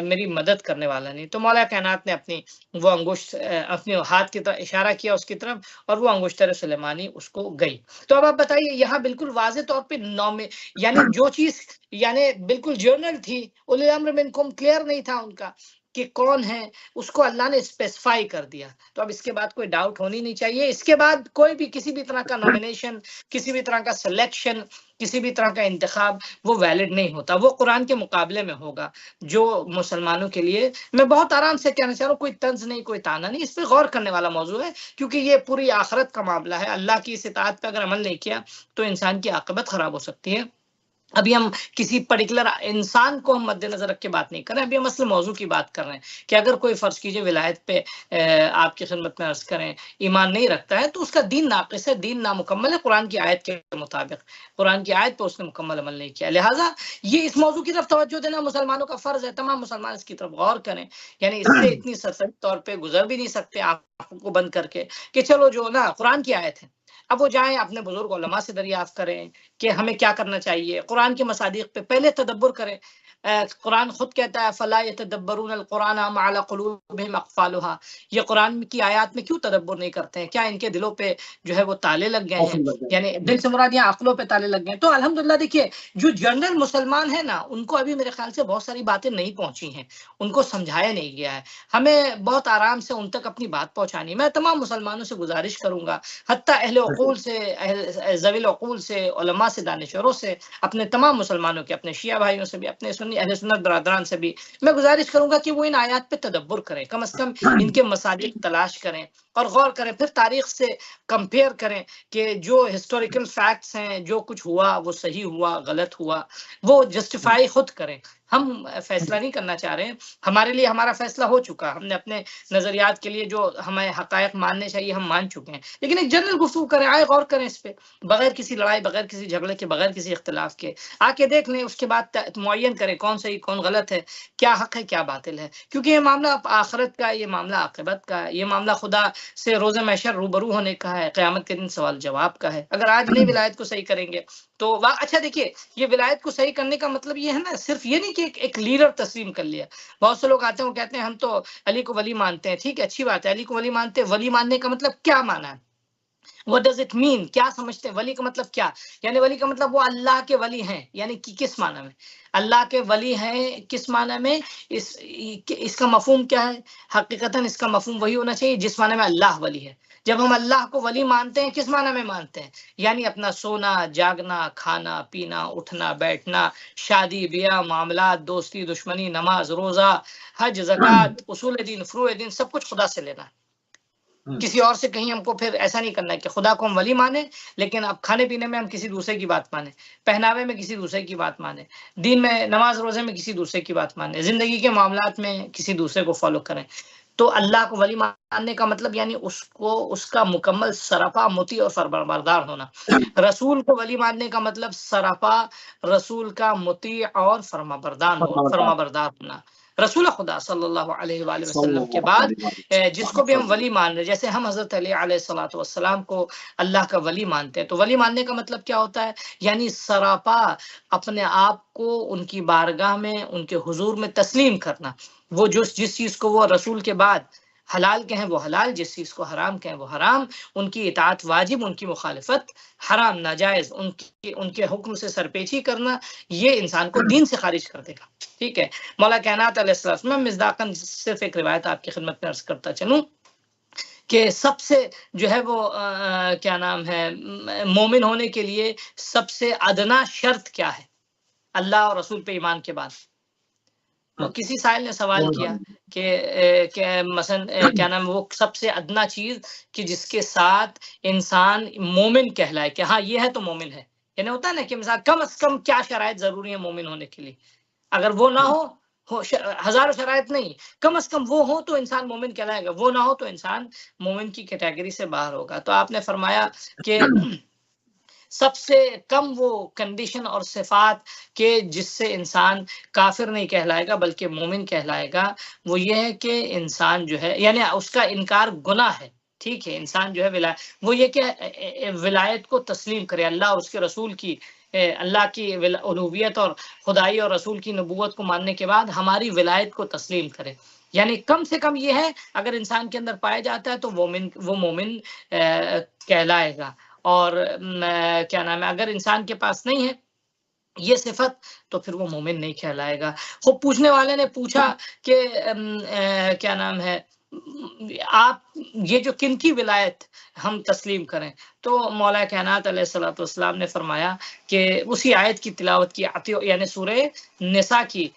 S2: میری مدد کرنے والا نہیں. تو مولا کائنات نے اپنی وہ انگشت اپنے ہاتھ کی طرف اشارہ کیا اس کی طرف، اور وہ انگشتر سلیمانی اس کو گئی. تو اب آپ بتائیے یہاں بالکل واضح طور پہ یعنی جو چیز یعنی بالکل جرنل تھی، اولی الامر منکم کلیئر نہیں تھا ان کا کہ کون ہے، اس کو اللہ نے اسپیسیفائی کر دیا. تو اب اس کے بعد کوئی ڈاؤٹ ہونی نہیں چاہیے، اس کے بعد کوئی بھی کسی بھی طرح کا نامینیشن، کسی بھی طرح کا سلیکشن، کسی بھی طرح کا انتخاب وہ ویلڈ نہیں ہوتا، وہ قرآن کے مقابلے میں ہوگا. جو مسلمانوں کے لیے میں بہت آرام سے کہنا چاہ رہا ہوں، کوئی طنز نہیں، کوئی تانا نہیں، اس پہ غور کرنے والا موضوع ہے، کیونکہ یہ پوری آخرت کا معاملہ ہے. اللہ کی اس اطاعت پہ اگر عمل نہیں کیا تو انسان کی عاقبت خراب ہو سکتی ہے. ابھی ہم کسی پرٹیکولر انسان کو ہم مد نظر رکھ کے بات نہیں کر رہے ہیں، ابھی ہم اصل موضوع کی بات کر رہے ہیں کہ اگر کوئی فرض کیجئے ولایت پہ آپ کی خدمت میں عرض کریں ایمان نہیں رکھتا ہے تو اس کا دین ناقص ہے، دین نامکمل ہے قرآن کی آیت کے مطابق، قرآن کی آیت پہ اس نے مکمل عمل نہیں کیا. لہٰذا یہ اس موضوع کی طرف توجہ دینا مسلمانوں کا فرض ہے، تمام مسلمان اس کی طرف غور کریں. یعنی اس سے اتنی سرسری طور پہ گزر بھی نہیں سکتے آنکھوں کو بند کر کے کہ چلو جو نا قرآن کی آیت ہے، اب وہ جائیں اپنے بزرگ علماء سے دریافت کریں کہ ہمیں کیا کرنا چاہیے. قرآن کے مصادیق پہ پہلے تدبر کریں. قرآن خود کہتا ہے فلا يتدبرون القرآن ام علی قلوبہم اقفالها، یہ قرآن کی آیات میں کیوں تدبر نہیں کرتے ہیں؟ کیا ان کے دلوں پہ جو ہے وہ تالے لگ گئے ہیں؟ یعنی دل سے مراد یہاں عقلوں پہ تالے لگ گئے ہیں. تو الحمدللہ دیکھیے جو جنرل مسلمان ہیں نا، ان کو ابھی میرے خیال سے بہت ساری باتیں نہیں پہنچی ہیں، ان کو سمجھایا نہیں گیا ہے. ہمیں بہت آرام سے ان تک اپنی بات پہنچانی. میں تمام مسلمانوں سے گزارش کروں گا، حتیٰ اہل عقول سے، ذوی العقول سے، علماء سے، دانشوروں سے، اپنے تمام مسلمانوں کے، اپنے شیعہ بھائیوں سے بھی، اپنے سنی اہل سنت برادران سے بھی میں گزارش کروں گا کہ وہ ان آیات پہ تدبر کریں، کم از کم ان کے مصادیق تلاش کریں اور غور کریں، پھر تاریخ سے کمپیئر کریں کہ جو ہسٹوریکل فیکٹس ہیں، جو کچھ ہوا وہ صحیح ہوا، غلط ہوا، وہ جسٹیفائی خود کریں. ہم فیصلہ نہیں کرنا چاہ رہے ہیں، ہمارے لیے ہمارا فیصلہ ہو چکا، ہم نے اپنے نظریات کے لیے جو ہمیں حقائق ماننے چاہیے ہم مان چکے ہیں، لیکن ایک جنرل گفتگو کریں، آئے غور کریں اس پہ، بغیر کسی لڑائی، بغیر کسی جھگڑے کے، بغیر کسی اختلاف کے، آ کے دیکھ لیں، اس کے بعد معین کریں کون صحیح کون غلط ہے، کیا حق ہے کیا باطل ہے. کیونکہ یہ معاملہ آخرت کا، یہ معاملہ عاقبت کا ہے، یہ معاملہ خدا سے روز محشر روبرو ہونے کا ہے، قیامت کے دن سوال جواب کا ہے. اگر آج نہیں ولایت کو صحیح کریں گے تو اچھا دیکھیے یہ ولایت کو صحیح کرنے کا مطلب یہ ہے نا، صرف یہ نہیں کہ ایک لیڈر تسلیم کر لیا. بہت سے لوگ آتے ہیں وہ کہتے ہیں ہم تو علی کو ولی مانتے ہیں، ٹھیک ہے اچھی بات ہے، علی کو ولی مانتے ہیں، ولی ماننے کا مطلب کیا مانا ہے؟ What does it mean؟ کیا سمجھتے ہیں ولی کا مطلب کیا؟ یعنی ولی کا مطلب وہ اللہ کے ولی ہیں، یعنی کس معنی میں اللہ کے ولی ہیں، کس معنی میں؟ اس کا مفہوم کیا ہے؟ حقیقتاً اس کا مفہوم وہی ہونا چاہیے جس معنی میں اللہ ولی ہے. جب ہم اللہ کو ولی مانتے ہیں کس معنی میں مانتے ہیں؟ یعنی اپنا سونا جاگنا، کھانا پینا، اٹھنا بیٹھنا، شادی بیاہ، معاملات، دوستی دشمنی، نماز روزہ، حج زکوٰۃ، اصول دین فروع دین، سب کچھ خدا سے لینا ہے. کسی اور سے کہیں ہم کو پھر ایسا نہیں کرنا ہے کہ خدا کو ہم ولی مانیں لیکن اب کھانے پینے میں ہم کسی دوسرے کی بات مانیں، پہناوے میں کسی دوسرے کی بات مانیں، دین میں نماز روزے میں کسی دوسرے کی بات مانیں، زندگی کے معاملات میں کسی دوسرے کو فالو کریں. تو اللہ کو ولی ماننے کا مطلب یعنی اس کا مکمل سراپا مطیع اور فرمانبردار ہونا. رسول کو ولی ماننے کا مطلب سراپا رسول کا مطیع اور فرمانبردار ہونا. رسول خدا صلی اللہ علیہ وآلہ وسلم کے بعد جس کو بھی ہم ولی مان رہے، جیسے ہم حضرت علی علیہ الصلوۃ والسلام کو اللہ کا ولی مانتے ہیں، تو ولی ماننے کا مطلب کیا ہوتا ہے؟ یعنی سراپا اپنے آپ کو ان کی بارگاہ میں، ان کے حضور میں تسلیم کرنا. وہ جس چیز کو وہ رسول کے بعد حلال کہیں وہ حلال، جس چیز کو حرام کہیں وہ حرام، ان کی اطاعت واجب، ان کی مخالفت حرام ناجائز، ان کے حکم سے سرپیچی کرنا یہ انسان کو دین سے خارج کر دے گا. ٹھیک ہے. مولا کائنات علیہ السلام، میں مصداقاً صرف ایک روایت آپ کی خدمت میں عرض کرتا چلوں کہ سب سے جو ہے وہ کیا نام ہے مومن ہونے کے لیے سب سے ادنا شرط کیا ہے اللہ اور رسول پہ ایمان کے بعد؟ کسی سائل نے سوال کیا کہ مثلا کیا نام وہ سب سے ادنا چیز کہ جس کے ساتھ انسان مومن کہلائے کہ ہاں یہ ہے تو مومن ہے، یعنی ہوتا ہے نا کہ مثلا کم از کم کیا شرائط ضروری ہے مومن ہونے کے لیے، اگر وہ نہ ہو ہزاروں شرائط نہیں، کم از کم وہ ہو تو انسان مومن کہلائے گا، وہ نہ ہو تو انسان مومن کی کیٹیگری سے باہر ہوگا۔ تو آپ نے فرمایا کہ سب سے کم وہ کنڈیشن اور صفات کہ جس سے انسان کافر نہیں کہلائے گا بلکہ مومن کہلائے گا، وہ یہ ہے کہ انسان جو ہے یعنی اس کا انکار گناہ ہے، ٹھیک ہے، انسان جو ہے وہ یہ کہ ولایت کو تسلیم کرے، اللہ اور اس کے رسول کی، اللہ کی الوہیت اور خدائی اور رسول کی نبوت کو ماننے کے بعد ہماری ولایت کو تسلیم کرے، یعنی کم سے کم یہ ہے اگر انسان کے اندر پایا جاتا ہے تو وہ مومن کہلائے گا۔ اور کیا نام ہے اگر انسان کے پاس نہیں ہے یہ صفت تو پھر وہ مومن نہیں کہلائے گا۔ خوب پوچھنے والے نے پوچھا کہ کیا نام ہے آپ یہ جو کن کی ولایت ہم تسلیم کریں، تو مولا کائنات علیہ الصلوۃ والسلام نے فرمایا کہ اسی آیت کی تلاوت کی، یعنی سورہ نساء کی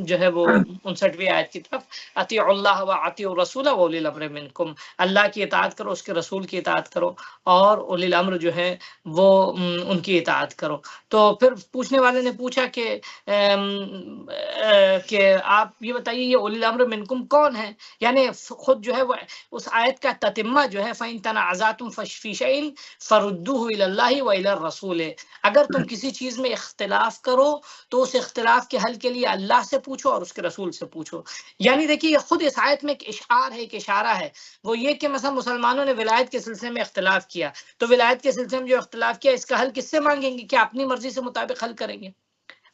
S2: جو ہے وہ 59ویں آیت کی طرف، اطیعوا اللہ و اطیعوا الرسول و اولی الامر منکم، اللہ کی اطاعت کرو، اس کے رسول کی اطاعت کرو، اور اولی الامر جو ہے وہ ان کی اطاعت کرو۔ تو پھر پوچھنے والے نے پوچھا کہ آپ یہ بتائیے یہ اولی الامر منکم کون ہے، یعنی خود جو ہے وہ اس آیت کا تتمہ جو ہے فَإِن تَنَازَعْتُمْ فِي شَيْءٍ فَرُدُّوهُ إِلَى اللَّهِ وَإِلَى الرَّسُولِ، اگر تم کسی چیز میں اختلاف کرو تو اس اختلاف کے حل کے لیے اللہ سے پوچھو اور اس کے رسول سے پوچھو۔ یعنی دیکھیے یہ خود اس آیت میں ایک اشعار ہے، ایک اشارہ ہے، وہ یہ کہ مثلا مسلمانوں نے ولایت کے سلسلے میں اختلاف کیا، تو ولایت کے سلسلے میں جو اختلاف کیا اس کا حل کس سے مانگیں گے؟ کیا اپنی مرضی سے مطابق حل کریں گے،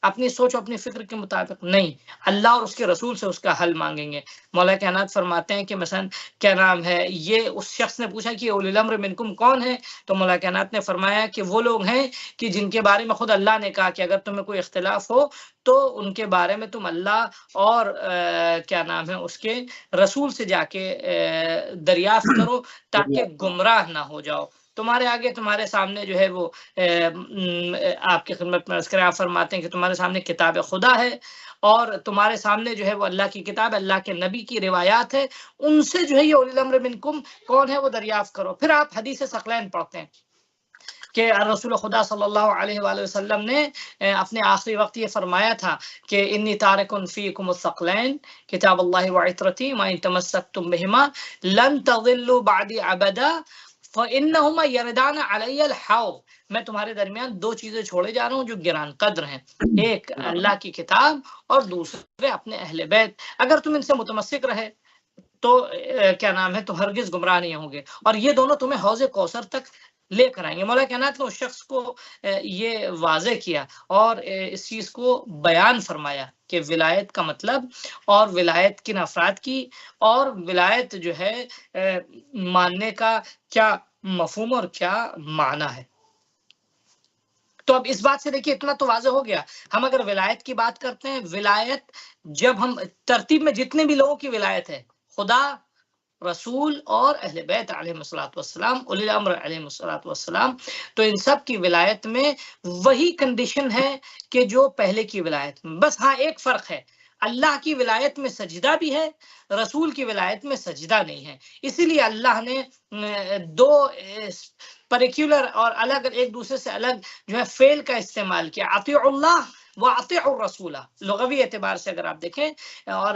S2: اپنی سوچ اپنی فکر کے مطابق؟ نہیں، اللہ اور اس کے رسول سے اس کا حل مانگیں گے۔ مولا کائنات فرماتے ہیں کہ مثلا کیا نام ہے یہ اس شخص نے پوچھا کہ اولی الامر منکم کون ہے، تو مولا کائنات نے فرمایا کہ وہ لوگ ہیں کہ جن کے بارے میں خود اللہ نے کہا کہ اگر تمہیں کوئی اختلاف ہو تو ان کے بارے میں تم اللہ اور کیا نام ہے اس کے رسول سے جا کے دریافت کرو تاکہ گمراہ نہ ہو جاؤ۔ تمہارے آگے تمہارے سامنے جو ہے وہ آپ کی خدمت میں عرض کریں، آپ فرماتے ہیں کہ تمہارے سامنے کتاب خدا ہے اور تمہارے سامنے جو ہے وہ اللہ کی کتاب، اللہ کے نبی کی روایات ہے، ان سے جو ہے یہ اولی الامر منکم کون ہے وہ دریافت کرو۔ پھر آپ حدیث ثقلین پڑھتے ہیں کہ رسول خدا صلی اللہ علیہ وآلہ وسلم نے اپنے آخری وقت یہ فرمایا تھا کہ انی تارک فیکم الثقلین کتاب اللہ وعطرتی ما ان تمسکتم بہما لن تضلوا بعدی ابدا فانہما یردان علی الحوض، میں تمہارے درمیان دو چیزیں چھوڑے جا رہا ہوں جو گران قدر ہیں، ایک اللہ کی کتاب اور دوسرے اپنے اہل بیت، اگر تم ان سے متمسک رہے تو کیا نام ہے تو ہرگز گمراہ نہیں ہوں گے، اور یہ دونوں تمہیں حوض کوثر تک لے کر آئیں گے۔ مولا کائنات نے اس شخص کو یہ واضح کیا اور اس چیز کو بیان فرمایا کہ ولایت کا مطلب اور ولایت کن افراد کی اور ولایت جو ہے ماننے کا کیا مفہوم اور کیا معنی ہے۔ تو اب اس بات سے دیکھیے اتنا تو واضح ہو گیا، ہم اگر ولایت کی بات کرتے ہیں، ولایت جب ہم ترتیب میں جتنے بھی لوگوں کی ولایت ہے، خدا، رسول اور اہل بیت علیہ الصلوۃ والسلام، اولی الامر علیہ الصلوۃ والسلام، تو ان سب کی ولایت میں وہی کنڈیشن ہے کہ جو پہلے کی ولایت میں، بس ہاں ایک فرق ہے، اللہ کی ولایت میں سجدہ بھی ہے، رسول کی ولایت میں سجدہ نہیں ہے، اسی لیے اللہ نے دو پریکولر اور الگ ایک دوسرے سے الگ جو ہے فعل کا استعمال کیا، اطیعوا اللہ وَأَطِيعُوا الرَّسُولَ، لغوی اعتبار سے اگر آپ دیکھیں اور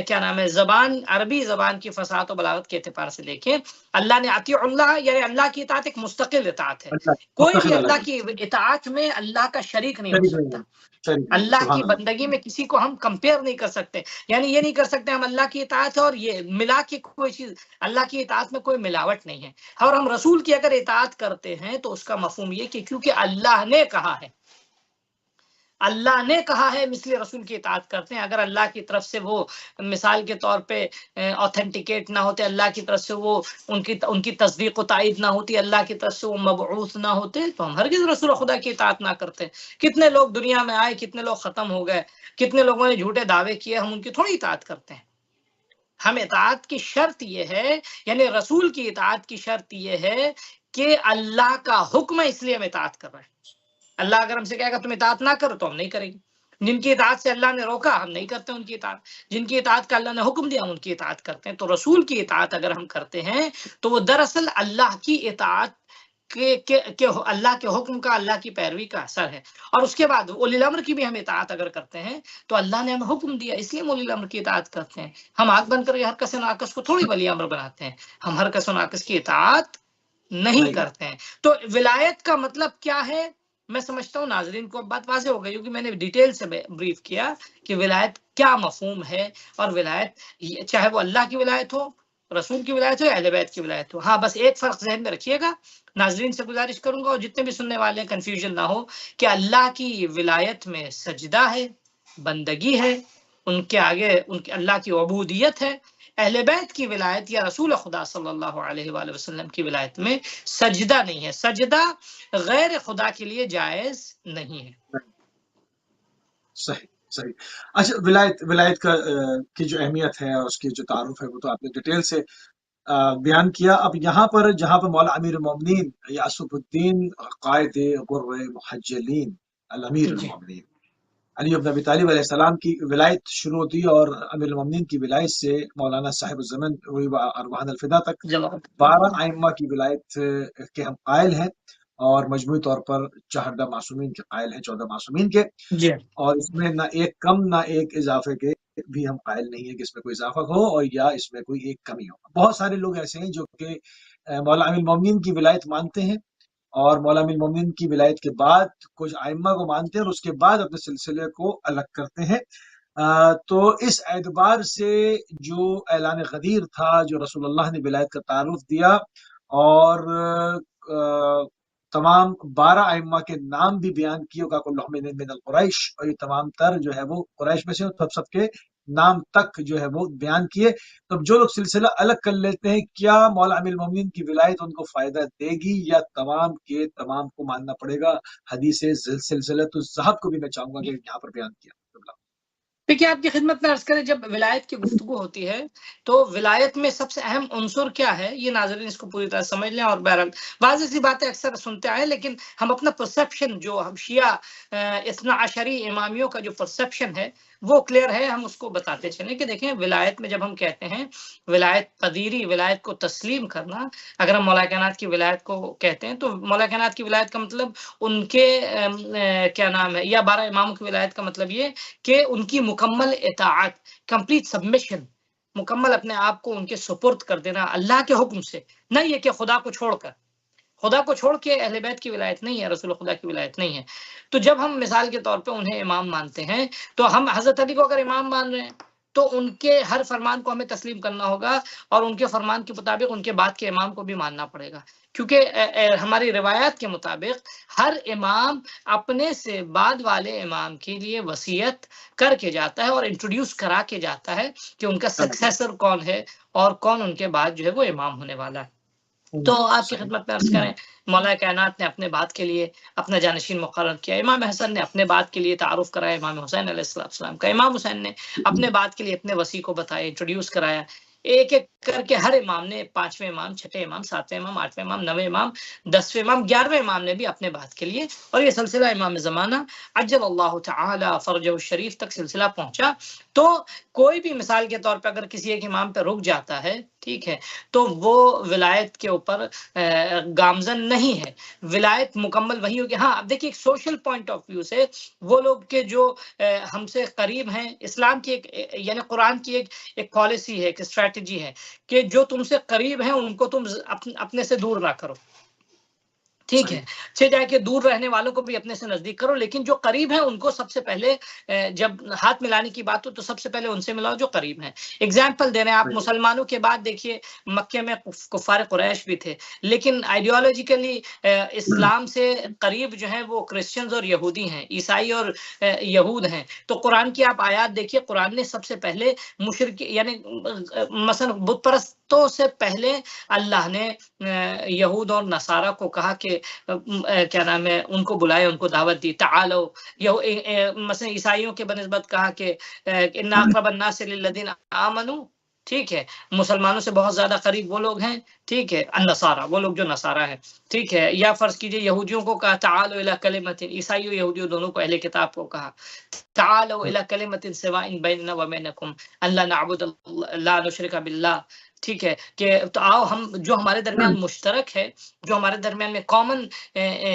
S2: کیا نام ہے زبان عربی زبان کی فصاحت و بلاغت کے اعتبار سے دیکھیں، اللہ نے اطیعوا اللہ یعنی اللہ کی اطاعت ایک مستقل اطاعت ہے، کوئی بھی اللہ کی اطاعت میں اللہ کا شریک نہیں ہو سکتا، اللہ کی بندگی میں کسی کو ہم کمپیئر نہیں کر سکتے، یعنی یہ نہیں کر سکتے ہم اللہ کی اطاعت ہے اور یہ ملا کے کوئی چیز، اللہ کی اطاعت میں کوئی ملاوٹ نہیں ہے، اور ہم رسول کی اگر اطاعت کرتے ہیں تو اس کا مفہوم یہ کہ کیونکہ اللہ نے کہا ہے، اللہ نے کہا ہے اس لیے رسول کی اطاعت کرتے ہیں، اگر اللہ کی طرف سے وہ مثال کے طور پہ اوتھینٹیکیٹ نہ ہوتے، اللہ کی طرف سے وہ ان کی تصدیق و تائید نہ ہوتی، اللہ کی طرف سے وہ مبعوث نہ ہوتے تو ہم ہرگز رسول خدا کی اطاعت نہ کرتے۔ کتنے لوگ دنیا میں آئے، کتنے لوگ ختم ہو گئے، کتنے لوگوں نے جھوٹے دعوے کیے، ہم ان کی تھوڑی اطاعت کرتے ہیں۔ ہم اطاعت کی شرط یہ ہے، یعنی رسول کی اطاعت کی شرط یہ ہے کہ اللہ کا حکم ہے اس لیے ہم اطاعت کر رہے ہیں، اللہ اگر ہم سے کہے گا تم اطاعت نہ کرو تو ہم نہیں کریں گے، جن کی اطاعت سے اللہ نے روکا ہم نہیں کرتے ان کی اطاعت، جن کی اطاعت کا اللہ نے حکم دیا ہم ان کی اطاعت کرتے ہیں۔ تو رسول کی اطاعت اگر ہم کرتے ہیں تو وہ دراصل اللہ کی اطاعت کہ اللہ کے حکم کا، اللہ کی پیروی کا اثر ہے۔ اور اس کے بعد اولی الامر کی بھی ہم اطاعت اگر کرتے ہیں تو اللہ نے ہمیں حکم دیا، اس لیے ہم اولی الامر کی اطاعت کرتے ہیں۔ ہم آنکھ بند کر کے ہر کس و ناقص کو تھوڑی ولی امر بناتے ہیں، ہم ہر کس و ناقص کی اطاعت نہیں کرتے ہیں۔ تو ولایت کا مطلب کیا ہے؟ میں سمجھتا ہوں ناظرین کو اب بات واضح ہو گئی، کیونکہ میں نے ڈیٹیل سے بریف کیا کہ ولایت کیا مفہوم ہے، اور ولایت چاہے وہ اللہ کی ولایت ہو، رسول کی ولایت ہو یا اہل بیت کی ولایت ہو۔ ہاں بس ایک فرق ذہن میں رکھیے گا، ناظرین سے گزارش کروں گا اور جتنے بھی سننے والے ہیں کنفیوژن نہ ہو، کہ اللہ کی ولایت میں سجدہ ہے، بندگی ہے، ان کے آگے ان کے اللہ کی عبودیت ہے۔ اہل بیت کی ولایت یا رسول خدا صلی اللہ علیہ وآلہ وسلم کی ولایت میں سجدہ نہیں ہے، سجدہ غیر خدا کے لیے جائز نہیں ہے۔
S1: صحیح صحیح۔ اچھا، ولایت کی جو اہمیت ہے اور اس کی جو تعارف ہے وہ تو آپ نے ڈیٹیل سے بیان کیا۔ اب یہاں پر جہاں پر مولا امیر المومنین یعصب الدین قائد غر محجلین الامیر
S2: جی
S1: المومنین علی بن ابی طالب علیہ السلام کی ولایت شروع ہوتی ہے، اور امیر المومنین کی ولایت سے مولانا صاحب الزمن ارواحنا الفدا تک
S2: جواب
S1: 12 ائمہ کی ولایت کے ہم قائل ہیں، اور مجموعی طور پر 14 معصومین کے قائل ہیں، 14 معصومین کے،
S2: جی
S1: اور اس میں نہ ایک کم نہ ایک اضافے کے بھی ہم قائل نہیں ہیں کہ اس میں کوئی اضافہ ہو اور یا اس میں کوئی ایک کمی ہو۔ بہت سارے لوگ ایسے ہیں جو کہ مولا امیر المومنین کی ولایت مانتے ہیں، اور مولا امیر المومنین کی ولایت کے بعد کچھ ائمہ کو مانتے ہیں اور اس کے بعد اپنے سلسلے کو الگ کرتے ہیں۔ تو اس اعتبار سے جو اعلان غدیر تھا، جو رسول اللہ نے ولایت کا تعارف دیا، اور تمام 12 ائمہ کے نام بھی بیان کیے، کلہم من القریش، اور یہ تمام تر جو ہے وہ قریش میں سے، سب کے نام تک جو ہے وہ بیان کیے۔ تو جو لوگ سلسلہ الگ کر لیتے ہیں، کیا مولا امیر المومنین کی ولایت ان کو فائدہ دے گی یا تمام کے تمام کو ماننا پڑے گا؟ حدیث سلسلۃ الذہب کو بھی میں چاہوں گا کہ یہاں پر بیان کیا۔
S2: دیکھیے آپ کی خدمت میں عرض کریں، جب ولایت کی گفتگو ہوتی ہے تو ولایت میں سب سے اہم عنصر کیا ہے، یہ ناظرین اس کو پوری طرح سمجھ لیں۔ اور بہرحال واضح سی باتیں اکثر سنتے آئے، لیکن ہم اپنا پرسپشن، جو ہم شیعہ اثنا عشری امامیوں کا جو پرسپشن ہے وہ کلیئر ہے، ہم اس کو بتاتے چلیں کہ دیکھیں ولایت میں جب ہم کہتے ہیں ولایت پذیری، ولایت کو تسلیم کرنا، اگر ہم مولا کائنات کی ولایت کو کہتے ہیں تو مولا کائنات کی ولایت کا مطلب ان کے کیا نام ہے، یا 12 اماموں کی ولایت کا مطلب یہ کہ ان کی مکمل اطاعت، کمپلیٹ سبمیشن، مکمل اپنے آپ کو ان کے سپرد کر دینا اللہ کے حکم سے، نہ یہ کہ خدا کو چھوڑ کر۔ خدا کو چھوڑ کے اہل بیت کی ولایت نہیں ہے، رسول خدا کی ولایت نہیں ہے۔ تو جب ہم مثال کے طور پہ انہیں امام مانتے ہیں تو ہم حضرت علی کو اگر امام مان رہے ہیں تو ان کے ہر فرمان کو ہمیں تسلیم کرنا ہوگا، اور ان کے فرمان کے مطابق ان کے بعد کے امام کو بھی ماننا پڑے گا، کیونکہ ہماری روایات کے مطابق ہر امام اپنے سے بعد والے امام کے لیے وصیت کر کے جاتا ہے اور انٹروڈیوس کرا کے جاتا ہے کہ ان کا سکسیسر کون ہے اور کون ان کے بعد جو ہے وہ امام ہونے والا ہے۔ تو آپ کی خدمت میں عرض کریں، مولا کائنات نے اپنے بات کے لیے اپنا جانشین مقرر کیا، امام حسن نے اپنے بات کے لیے تعارف کرایا امام حسین علیہ السلام کا، امام حسین نے اپنے بات کے لیے اپنے وصی کو بتایا، انٹروڈیوس کرایا، ایک ایک کر کے ہر امام نے، 5ویں امام، 6ویں امام، 7ویں امام، 8ویں امام، 9ویں امام، 10ویں امام، 11ویں امام نے بھی اپنے بات کے لیے، اور یہ سلسلہ امام زمانہ عجل اللہ تعالی فرجہ الشریف تک سلسلہ پہنچا۔ تو کوئی بھی مثال کے طور پہ اگر کسی ایک امام پہ رک جاتا ہے، ٹھیک ہے، تو وہ ولایت کے اوپر گامزن نہیں ہے، ولایت مکمل وہی ہوگی۔ ہاں اب دیکھیے ایک سوشل پوائنٹ آف ویو سے وہ لوگ کے جو ہم سے قریب ہیں، اسلام کی ایک یعنی قرآن کی ایک پالیسی ہے، ایک اسٹریٹجی ہے کہ جو تم سے قریب ہیں ان کو تم اپنے سے دور نہ کرو، ٹھیک ہے، چاہے کہ دور رہنے والوں کو بھی اپنے سے نزدیک کرو، لیکن جو قریب ہیں ان کو سب سے پہلے جب ہاتھ ملانے کی بات ہو تو سب سے پہلے ان سے ملاؤ جو قریب ہیں۔ اگزامپل دے رہے ہیں آپ، مسلمانوں کے بعد دیکھیے مکے میں کفار قریش بھی تھے، لیکن آئیڈیالوجیکلی اسلام سے قریب جو ہیں وہ کرسچنز اور یہودی ہیں، عیسائی اور یہود ہیں۔ تو قرآن کی آپ آیات دیکھیے، قرآن نے سب سے پہلے مشرک یعنی مثلا بت پرستوں سے پہلے اللہ نے یہود اور نصارہ کو کہا کہ کیا نام ہے، ان کو بلائے، ان کو دعوت دی، تعالو۔ مثلا عیسائیوں کے بنسبت کہا کہ ان اقرب الناس للذین آمنوا، ٹھیک ہے، مسلمانوں سے بہت زیادہ قریب وہ لوگ ہیں، ٹھیک ہے، النصارہ، وہ لوگ جو نصارہ ہیں، ٹھیک ہے، یا فرض کیجئے یہودیوں کو کہا تعالوا الی کلمۃ، عیسائیوں یہودیوں دونوں کو اہل کتاب کو کہا تعالوا الی کلمۃ سواء بیننا وبینکم الا نعبد لا نشرک باللہ، ٹھیک ہے، کہ تو آؤ ہم جو ہمارے درمیان مشترک ہے، جو ہمارے درمیان میں کامن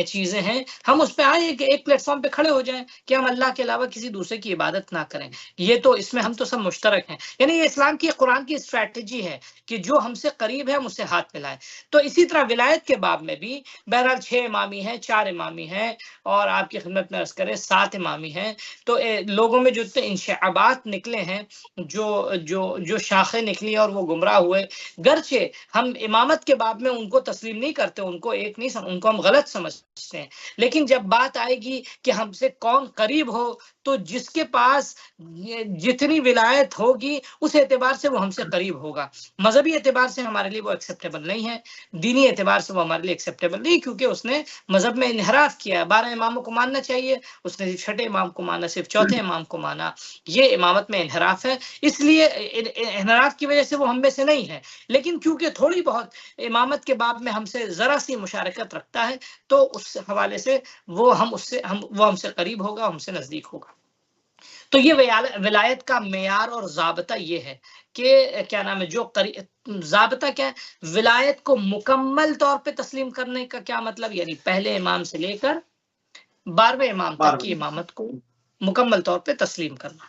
S2: چیزیں ہیں، ہم اس پہ آئے کہ ایک پلیٹ فارم پہ کھڑے ہو جائیں کہ ہم اللہ کے علاوہ کسی دوسرے کی عبادت نہ کریں، یہ تو اس میں ہم تو سب مشترک ہیں، یعنی یہ اسلام کی قرآن کی اسٹریٹجی ہے کہ جو ہم سے قریب ہے ہم اس سے ہاتھ ملائیں۔ تو اسی طرح ولایت کے باب میں بھی بہرحال 6 امامی ہیں، 4 امامی ہیں، اور آپ کی خدمت میں عرض کریں 7 امامی ہیں، تو لوگوں میں جو انشعابات نکلے ہیں، جو شاخیں نکلی اور وہ گمراہ ہوئے، گرچہ ہم امامت کے باب میں ان کو تسلیم نہیں کرتے، ان کو ایک نہیں ان کو ہم غلط سمجھتے ہیں، لیکن جب بات آئے گی کہ ہم سے کون قریب ہو، تو جس کے پاس جتنی ولایت ہوگی اس اعتبار سے وہ ہم سے قریب ہوگا، مذہبی اعتبار سے ہمارے لیے وہ ایکسیپٹیبل نہیں ہے، دینی اعتبار سے وہ ہمارے لیے ایکسیپٹیبل نہیں، کیونکہ اس نے مذہب میں انحراف کیا ہے، 12 اماموں کو ماننا چاہیے، اس نے صرف 6 امام کو مانا، صرف 4 امام کو مانا، یہ امامت میں انحراف ہے، اس لیے انحراف کی وجہ سے وہ ہم میں سے نہیں ہے، لیکن کیونکہ تھوڑی بہت امامت کے باب میں ہم سے ذرا سی مشارکت رکھتا ہے، تو اس حوالے سے وہ ہم سے قریب ہوگا، ہم سے نزدیک ہوگا۔ تو یہ ولایت کا معیار اور ضابطہ یہ ہے کہ کیا نام ہے، جو ضابطہ کیا ہے، ولایت کو مکمل طور پہ تسلیم کرنے کا کیا مطلب، یعنی پہلے امام سے لے کر 12ویں امام تک کی امامت کو مکمل طور پہ تسلیم کرنا،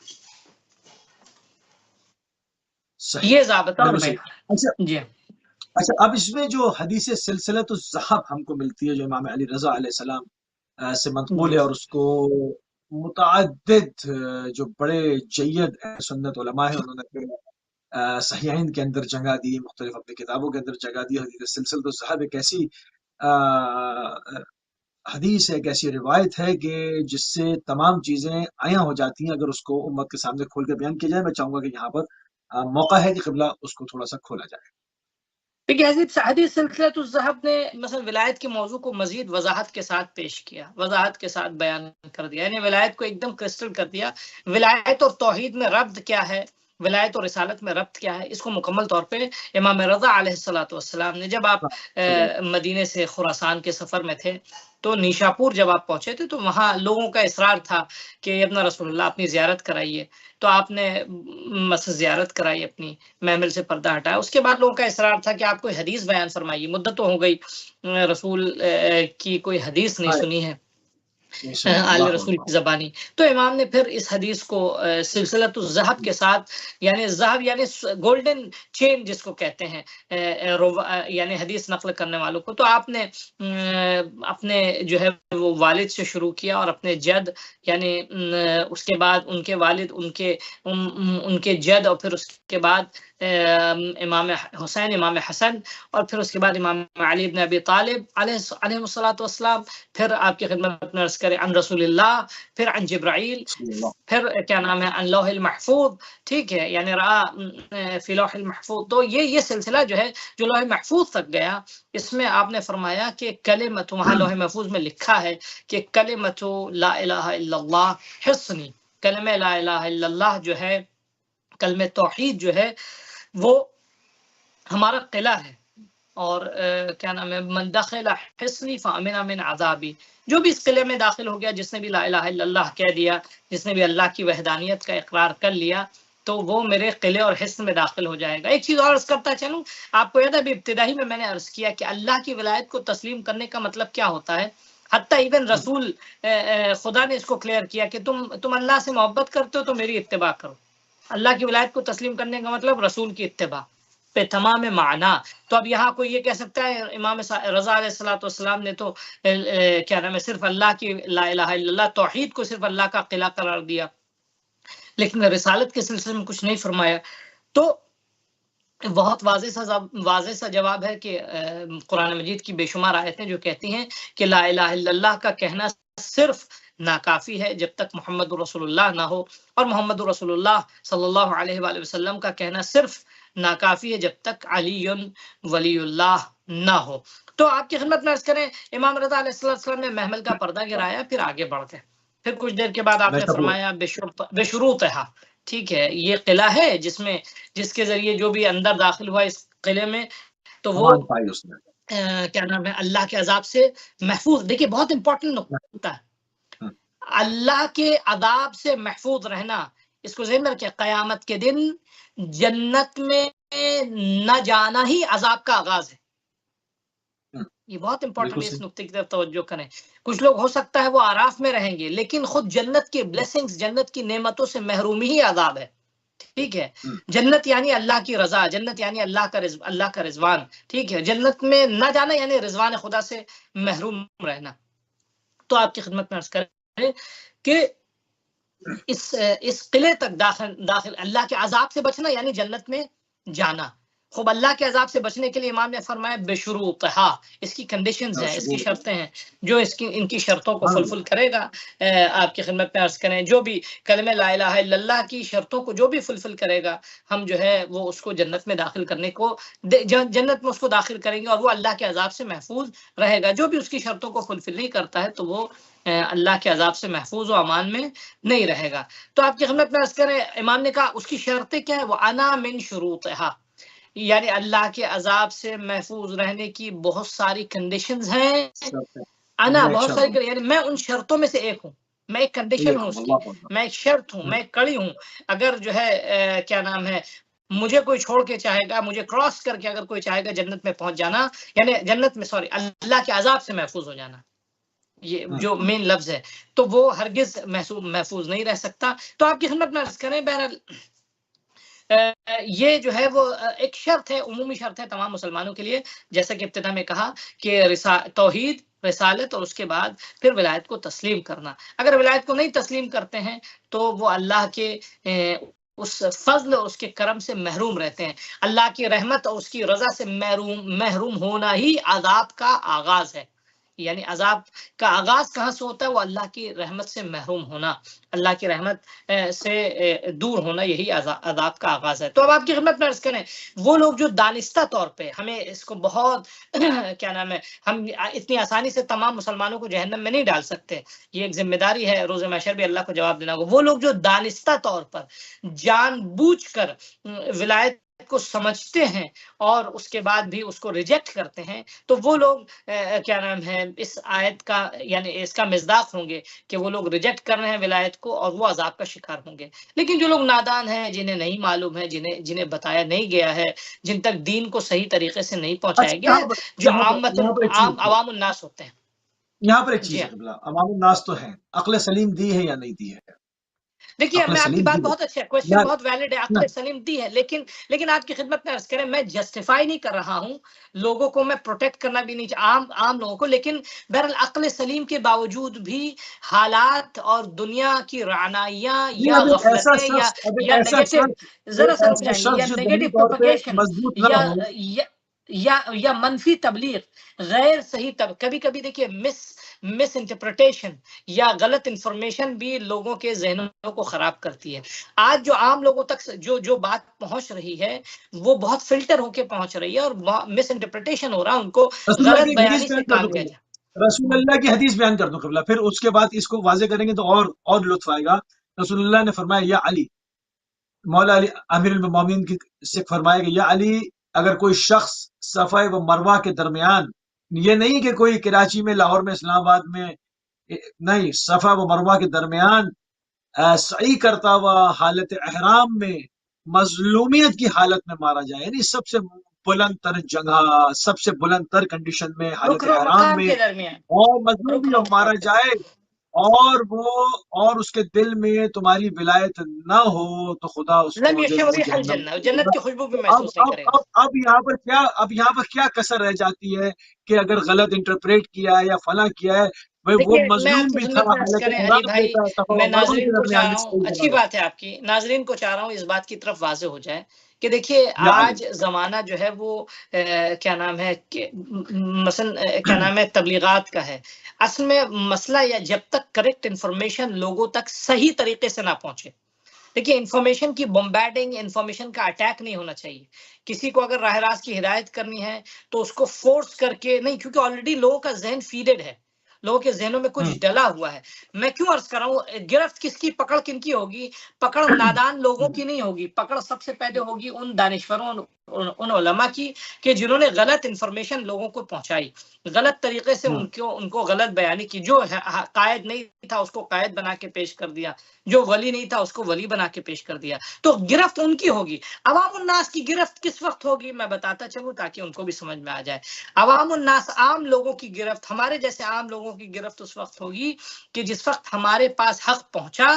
S1: صحیح،
S2: یہ ضابطہ اور
S1: بالکل صحیح۔
S2: معیار۔ جی
S1: اچھا، اب اس میں جو حدیث سلسلۃ الذہب ہم کو ملتی ہے، جو امام علی رضا علیہ السلام سے منقول ہے، اور اس کو متعدد جو بڑے جید سنت علماء ہیں انہوں نے پھر صحیحین کے اندر جگہ دی، مختلف اپنی کتابوں کے اندر جگہ دی۔ حدیث سلسلۃ الذہب ایک ایسی حدیث ہے، ایک ایسی روایت ہے کہ جس سے تمام چیزیں عیاں ہو جاتی ہیں اگر اس کو امت کے سامنے کھول کے بیان کیا جائے۔ میں چاہوں گا کہ یہاں پر موقع ہے کہ قبلہ اس کو تھوڑا سا کھولا جائے۔
S2: دیکھیے، حدیث سلسلۃ الذہب نے مثلا ولایت کے موضوع کو مزید وضاحت کے ساتھ پیش کیا، وضاحت کے ساتھ بیان کر دیا، یعنی ولایت کو ایک دم کرسٹل کر دیا، ولایت اور توحید میں ربط کیا ہے، ولایت اور رسالت میں ربط کیا ہے، اس کو مکمل طور پہ امام رضا علیہ السلام نے، جب آپ مدینے سے خراسان کے سفر میں تھے تو نیشاپور جب آپ پہنچے تھے تو وہاں لوگوں کا اصرار تھا کہ ابن رسول اللہ اپنی زیارت کرائیے، تو آپ نے زیارت کرائی، اپنی محمل سے پردہ ہٹایا، اس کے بعد لوگوں کا اصرار تھا کہ آپ کوئی حدیث بیان فرمائیے، مدت تو ہو گئی رسول کی کوئی حدیث نہیں سنی ہے آل رسول کی زبانی، تو امام نے پھر اس حدیث کو سلسلۃ الذہب کے ساتھ، یعنی ذہب یعنی گولڈن چین جس کو کہتے ہیں، یعنی حدیث نقل کرنے والوں کو، تو آپ نے اپنے جو ہے وہ والد سے شروع کیا، اور اپنے جد، یعنی اس کے بعد ان کے والد، ان کے جد، اور پھر اس کے بعد امام حسین، امام حسن، اور پھر اس کے بعد امام علی بن ابی طالب علیہ الصلوۃ والسلام، پھر آپ کی خدمت میں عرض کریں عن رسول اللہ، پھر عن جبرائیل، پھر کیا نام ہے عن لوح المحفوظ، ٹھیک ہے، یعنی رہا فی لوح المحفوظ، تو یہ سلسلہ جو ہے جو لوح محفوظ تک گیا، اس میں آپ نے فرمایا کہ کلمۃ، وہاں لوح محفوظ میں لکھا ہے کہ کلمۃ لا الہ الا اللہ حصنی، کلمہ لا الہ الا اللہ جو ہے، کلمہ توحید جو ہے وہ ہمارا قلعہ ہے، اور کیا نام ہے، من دخل حصنی فامن من عذابی، جو بھی اس قلعے میں داخل ہو گیا، جس نے بھی لا الہ الا اللہ کہہ دیا، جس نے بھی اللہ کی وحدانیت کا اقرار کر لیا، تو وہ میرے قلعے اور حصن میں داخل ہو جائے گا۔ ایک چیز اور عرض کرتا چلوں، آپ کو یاد ہے ابھی ابتدائی میں نے عرض کیا کہ اللہ کی ولایت کو تسلیم کرنے کا مطلب کیا ہوتا ہے، حتیٰ ایون رسول خدا نے اس کو کلیئر کیا کہ تم اللہ سے محبت کرتے ہو تو میری اتباع کرو، اللہ کی ولایت کو تسلیم کرنے کا مطلب رسول کی اتباع پہ تمام معنی۔ تو اب یہاں کوئی یہ کہہ سکتا ہے امام رضا علیہ السلام نے تو کیا نام ہے صرف اللہ کی لا الہ الا اللہ توحید کو صرف اللہ کا قلعہ قرار دیا، لیکن رسالت کے سلسلے میں کچھ نہیں فرمایا۔ تو بہت واضح سا جواب ہے کہ قرآن مجید کی بے شمار آیتیں جو کہتی ہیں کہ لا الہ الا اللہ کا کہنا صرف ناکافی ہے جب تک محمد رسول اللہ نہ ہو، اور محمد رسول اللہ صلی اللہ علیہ وآلہ وسلم کا کہنا صرف ناکافی ہے جب تک علی ولی اللہ نہ ہو۔ تو آپ کی خدمت میں عرض کریں، امام رضا علیہ السلام نے محمل کا پردہ گرایا، پھر آگے بڑھتے، پھر کچھ دیر کے بعد آپ نے فرمایا بشروطہا، ٹھیک ہے، یہ قلعہ ہے جس کے ذریعے جو بھی اندر داخل ہوا اس قلعے میں تو وہ
S1: امان پائی اس نے.
S2: کیا نام ہے اللہ کے عذاب سے محفوظ. دیکھیے بہت امپورٹنٹ نقطہ ہے، اللہ کے عذاب سے محفوظ رہنا. اس کو ذہن میں رکھیں، قیامت کے دن جنت میں نہ جانا ہی عذاب کا آغاز ہے. یہ بہت امپورٹنٹ ہے، اس نقطے کی طرف توجہ کریں. کچھ لوگ ہو سکتا ہے وہ آراف میں رہیں گے لیکن خود جنت کے بلیسنگز، جنت کی نعمتوں سے محرومی ہی عذاب ہے. ٹھیک ہے، جنت یعنی اللہ کی رضا، جنت یعنی اللہ کا رضوان. ٹھیک ہے، جنت میں نہ جانا یعنی رضوان خدا سے محروم رہنا. تو آپ کی خدمت میں عرض کریں کہ اس قلعے تک داخل اللہ کے عذاب سے بچنا یعنی جنت میں جانا. خوب اللہ کے عذاب سے بچنے کے لیے امام نے فرمایا بشروطہا، اس کی کنڈیشنز ہیں، اس کی شرطیں ہیں. جو ان کی شرطوں کو فلفل کرے گا، آپ کی خدمت میں عرض کریں، جو بھی کلمہ لا الہ الا اللہ کی شرطوں کو جو بھی فلفل کرے گا، ہم جو ہے وہ اس کو جنت میں داخل کرنے کو جنت میں اس کو داخل کریں گے اور وہ اللہ کے عذاب سے محفوظ رہے گا. جو بھی اس کی شرطوں کو فلفل نہیں کرتا ہے تو وہ اللہ کے عذاب سے محفوظ و امان میں نہیں رہے گا. تو آپ کی خدمت میں عرض کریں، امام نے کہا اس کی شرطیں کیا ہیں؟ وہ انا من شروطہا، یعنی اللہ کے عذاب سے محفوظ رہنے کی بہت ساری کنڈیشنز ہیں. انا بہت ساری، یعنی میں ان شرطوں میں سے ایک ہوں، میں ایک کنڈیشن ہوں اس کی، میں ایک شرط ہوں، میں ایک کڑی ہوں. اگر جو ہے کیا نام ہے مجھے کوئی چھوڑ کے چاہے گا، مجھے کراس کر کے اگر کوئی چاہے گا جنت میں پہنچ جانا، یعنی جنت میں اللہ کے عذاب سے محفوظ ہو جانا، یہ جو مین لفظ ہے، تو وہ ہرگز محفوظ نہیں رہ سکتا. تو آپ کی خدمت میں عرض کریں، بہرحال یہ جو ہے وہ ایک شرط ہے، عمومی شرط ہے تمام مسلمانوں کے لیے. جیسا کہ ابتدا میں کہا کہ توحید، رسالت اور اس کے بعد پھر ولایت کو تسلیم کرنا. اگر ولایت کو نہیں تسلیم کرتے ہیں تو وہ اللہ کے اس فضل اور اس کے کرم سے محروم رہتے ہیں. اللہ کی رحمت اور اس کی رضا سے محروم ہونا ہی عذاب کا آغاز ہے. یعنی عذاب کا آغاز کہاں سے ہوتا ہے؟ وہ اللہ کی رحمت سے محروم ہونا، اللہ کی رحمت سے دور ہونا، یہی عذاب کا آغاز ہے. تو اب آپ کی خدمت میں عرض کریں، وہ لوگ جو دانستہ طور پہ، ہمیں اس کو بہت کیا نام ہے، ہم اتنی آسانی سے تمام مسلمانوں کو جہنم میں نہیں ڈال سکتے، یہ ایک ذمہ داری ہے، روز محشر بھی اللہ کو جواب دینا ہوگا. وہ لوگ جو دانستہ طور پر جان بوجھ کر ولایت کو سمجھتے ہیں اور اس کے بعد بھی اس کو ریجیکٹ کرتے ہیں، تو وہ لوگ کیا نام ہے اس آیت کا یعنی اس کا مصداق ہوں گے کہ وہ لوگ ریجیکٹ کر رہے ہیں ولایت کو اور وہ عذاب کا شکار ہوں گے. لیکن جو لوگ نادان ہیں، جنہیں نہیں معلوم ہے، جنہیں بتایا نہیں گیا ہے، جن تک دین کو صحیح طریقے سے نہیں پہنچایا گیا ہے، جو عام عوام الناس ہوتے ہیں.
S1: یہاں پر ایک چیز ہے، عوام الناس تو ہیں، عقل سلیم دی ہے یا نہیں دی ہے؟
S2: دیکھیے میں آپ کی بات بہت اچھا ہے، کوشچن بہت ویلڈ ہے، عقل سلیم دی ہے، لیکن آپ کی خدمت میں عرض کریں، میں جسٹیفائی نہیں کر رہا ہوں لوگوں کو، میں پروٹیکٹ کرنا بھی نہیں عام لوگوں کو، لیکن بہرحال عقل سلیم کے باوجود بھی حالات اور دنیا کی رعنائیاں یا غفلتیں یا نیگیٹو، ذرا سا رک جائیں، یا نیگیٹو پروپیگیشن یا منفی تبلیغ، غیر صحیح کبھی دیکھیے مس انٹرپریٹیشن یا غلط انفارمیشن بھی لوگوں کے ذہنوں کو خراب کرتی ہے. آج جو عام لوگوں تک جو بات پہنچ رہی ہے وہ بہت فلٹر ہو کے پہنچ رہی ہے اور مس انٹرپریٹیشن ہو رہا ہے، ان کو غلط بیانی سے کام لیا جائے.
S1: رسول اللہ کی حدیث بیان کر دوں قبلہ، پھر اس کے بعد اس کو واضح کریں گے تو اور لطف آئے گا. رسول اللہ نے فرمایا، یا علی، مولا علی امیر المومنین کی سے فرمایا کہ یا علی، اگر کوئی شخص صفا و مروہ کے درمیان، یہ نہیں کہ کوئی کراچی میں، لاہور میں، اسلام آباد میں نہیں، صفا و مروہ کے درمیان سعی کرتا ہوا حالت احرام میں مظلومیت کی حالت میں مارا جائے، یعنی سب سے بلند تر جگہ، سب سے بلند تر کنڈیشن میں حالت احرام میں، اور مظلوم بھی مارا جائے اور اس کے دل میں تمہاری ولایت نہ ہو تو خدا اس کو
S2: جنت کی خوشبو بھی محسوس نہیں کرے گا.
S1: اب یہاں پر کیا کسر رہ جاتی ہے کہ اگر غلط انٹرپریٹ کیا ہے یا فلاں کیا ہے، وہ مظلوم بھی تھا.
S2: علی بھائی، میں ناظرین کو چاہ رہا ہوں، اچھی بات ہے آپ کی، ناظرین کو چاہ رہا ہوں اس بات کی طرف واضح ہو جائے کہ دیکھیے آج زمانہ جو ہے وہ کیا نام ہے مثلا کیا نام ہے تبلیغات کا ہے. اصل میں مسئلہ یا جب تک کریکٹ انفارمیشن لوگوں تک صحیح طریقے سے نہ پہنچے، دیکھیے انفارمیشن کی بمبارڈنگ، انفارمیشن کا اٹیک نہیں ہونا چاہیے. کسی کو اگر راہ راست کی ہدایت کرنی ہے تو اس کو فورس کر کے نہیں، کیونکہ آلریڈی لوگوں کا ذہن فیڈڈ ہے، لوگوں کے ذہنوں میں کچھ ڈلا ہوا ہے. میں کیوں عرض کر رہا ہوں گرفت کس کی، پکڑ کن کی ہوگی؟ پکڑ نادان لوگوں کی نہیں ہوگی، پکڑ سب سے پہلے ہوگی ان دانشوروں، ان علماء کی کہ جنہوں نے غلط انفارمیشن لوگوں کو پہنچائی، غلط طریقے سے ان کو غلط بیانی کی. جو قائد نہیں تھا اس کو قائد بنا کے پیش کر دیا، جو ولی نہیں تھا اس کو ولی بنا کے پیش کر دیا. تو گرفت ان کی ہوگی. عوام الناس کی گرفت کس وقت ہوگی میں بتاتا چلوں تاکہ ان کو بھی سمجھ میں آ جائے. عوام الناس، عام لوگوں کی گرفت، ہمارے جیسے عام لوگوں کی گرفت اس وقت ہوگی کہ جس وقت ہمارے پاس حق پہنچا،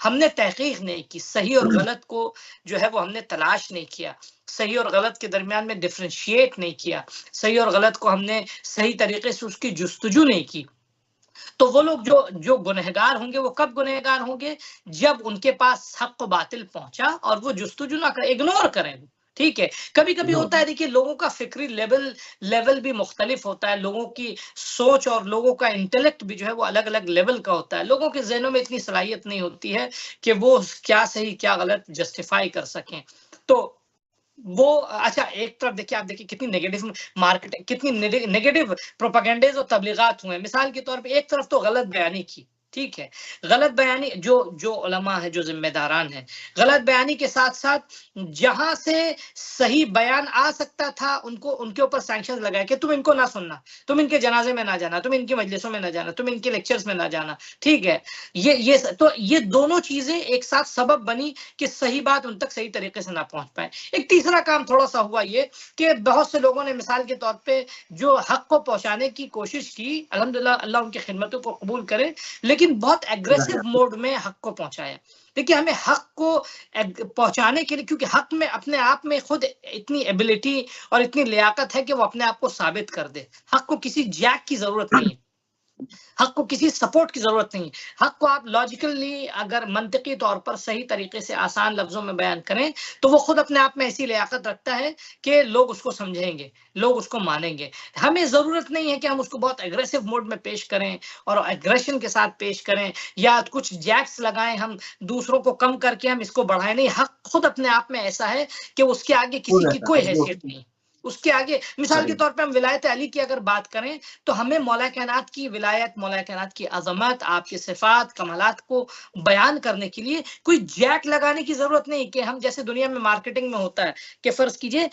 S2: ہم نے تحقیق نہیں کی، صحیح اور غلط کو جو ہے وہ ہم نے تلاش نہیں کیا، صحیح اور غلط کے درمیان میں ڈفرینشیٹ نہیں کیا، صحیح اور غلط کو ہم نے صحیح طریقے سے اس کی جستجو نہیں کی. تو وہ لوگ جو گنہگار ہوں گے وہ کب گنہگار ہوں گے؟ جب ان کے پاس حق و باطل پہنچا اور وہ جستجو نہ کریں، اگنور کریں. ٹھیک ہے، کبھی کبھی ہوتا ہے دیکھیے لوگوں کا فکری لیول بھی مختلف ہوتا ہے، لوگوں کی سوچ اور لوگوں کا انٹلیکٹ بھی جو ہے وہ الگ الگ لیول کا ہوتا ہے. لوگوں کے ذہنوں میں اتنی صلاحیت نہیں ہوتی ہے کہ وہ کیا صحیح کیا غلط جسٹیفائی کر سکیں. تو وہ اچھا ایک طرف دیکھیے، آپ دیکھیے کتنی نیگیٹو مارکیٹنگ، کتنی نیگیٹو پروپیگنڈیز اور تبلیغات ہوئے ہیں. مثال کے طور پہ ایک طرف تو غلط بیانی کی، ٹھیک ہے، غلط بیانی جو علماء ہیں، جو ذمہ داران ہیں، غلط بیانی کے ساتھ ساتھ جہاں سے صحیح بیان آ سکتا تھا ان کے اوپر سینکشنز لگائے کہ تم ان کو نہ سننا، تم ان کے جنازے میں نہ جانا، تم ان کی مجلسوں میں نہ جانا، تم ان کے لیکچرز میں نہ جانا. ٹھیک ہے، یہ دونوں چیزیں ایک ساتھ سبب بنی کہ صحیح بات ان تک صحیح طریقے سے نہ پہنچ پائے. ایک تیسرا کام تھوڑا سا ہوا یہ کہ بہت سے لوگوں نے مثال کے طور پہ جو حق کو پہنچانے کی کوشش کی، الحمدللہ اللہ ان کی خدمتوں کو قبول کرے، لیکن بہت ایگریسو موڈ میں حق کو پہنچایا. دیکھیے ہمیں حق کو پہنچانے کے لیے، کیونکہ حق میں اپنے آپ میں خود اتنی ایبلٹی اور اتنی لیاقت ہے کہ وہ اپنے آپ کو ثابت کر دے. حق کو کسی جیک کی ضرورت نہیں ہے، حق کو کسی سپورٹ کی ضرورت نہیں. حق کو آپ لاجیکلی اگر منطقی طور پر صحیح طریقے سے آسان لفظوں میں بیان کریں تو وہ خود اپنے آپ میں ایسی لیاقت رکھتا ہے کہ لوگ اس کو سمجھیں گے، لوگ اس کو مانیں گے. ہمیں ضرورت نہیں ہے کہ ہم اس کو بہت ایگریسو موڈ میں پیش کریں اور ایگریشن کے ساتھ پیش کریں یا کچھ جیکس لگائیں، ہم دوسروں کو کم کر کے ہم اس کو بڑھائیں. نہیں، حق خود اپنے آپ میں ایسا ہے کہ اس کے آگے کسی کی کوئی حیثیت نہیں. اس کے آگے مثال کے طور پہ ہم ولایت علی کی اگر بات کریں تو ہمیں مولا کائنات کی ولایت، مولا کائنات کی عظمت، آپ کے صفات کمالات کو بیان کرنے کے لیے کوئی جیک لگانے کی ضرورت نہیں کہ ہم جیسے دنیا میں مارکیٹنگ میں ہوتا ہے کہ فرض کیجئے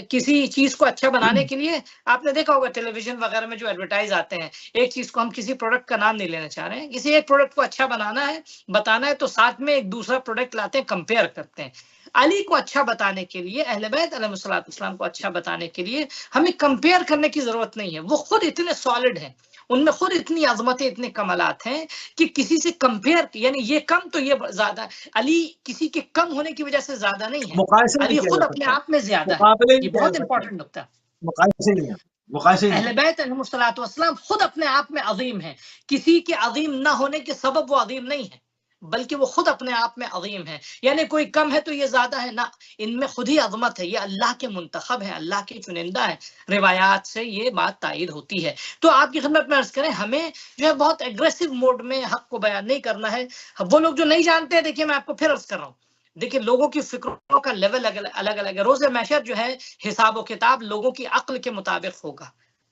S2: کسی چیز کو اچھا بنانے کے لیے آپ نے دیکھا ہوگا ٹیلی ویژن وغیرہ میں جو ایڈورٹائز آتے ہیں، ایک چیز کو ہم کسی پروڈکٹ کا نام نہیں لینا چاہ رہے ہیں، کسی ایک پروڈکٹ کو اچھا بنانا ہے، بتانا ہے، تو ساتھ میں ایک دوسرا پروڈکٹ لاتے ہیں، کمپیئر کرتے ہیں. علی کو اچھا بتانے کے لیے، اہل بیت علیہ السلام کو اچھا بتانے کے لیے ہمیں کمپیئر کرنے کی ضرورت نہیں ہے. وہ خود اتنے سالڈ ہیں، ان میں خود اتنی عظمتیں، اتنے کمالات ہیں کہ کسی سے کمپیئر، یعنی یہ کم تو یہ زیادہ. علی کسی کے کم ہونے کی وجہ سے زیادہ نہیں ہے،
S1: مقایسے
S2: علی
S1: نہیں کیا
S2: خود
S1: جا
S2: اپنے
S1: سکتا،
S2: آپ میں زیادہ ہے.
S1: مقابلے
S2: یہ
S1: نہیں کیا
S2: بہت
S1: جا سکتا،
S2: امپورٹنٹ نقطہ.
S1: مقایسے نہیں ہے، مقایسے نہیں
S2: اہل
S1: ہے.
S2: بیت علیہ السلام خود اپنے آپ میں عظیم ہیں. کسی کے عظیم نہ ہونے کے سبب وہ عظیم نہیں ہے، بلکہ وہ خود اپنے آپ میں عظیم ہے. یعنی کوئی کم ہے تو یہ زیادہ ہے، نہ، ان میں خود ہی عظمت ہے. یہ اللہ کے منتخب ہے، اللہ کے چنندہ ہے. روایات سے یہ بات تائید ہوتی ہے. تو آپ کی خدمت میں عرض کریں، ہمیں جو ہے بہت ایگریسو موڈ میں حق کو بیان نہیں کرنا ہے. وہ لوگ جو نہیں جانتے ہیں، دیکھیے میں آپ کو پھر عرض کر رہا ہوں، دیکھیے لوگوں کی فکروں کا لیول الگ الگ ہے. روز محشر جو ہے حساب و کتاب لوگوں کی عقل کے مطابق ہوگا.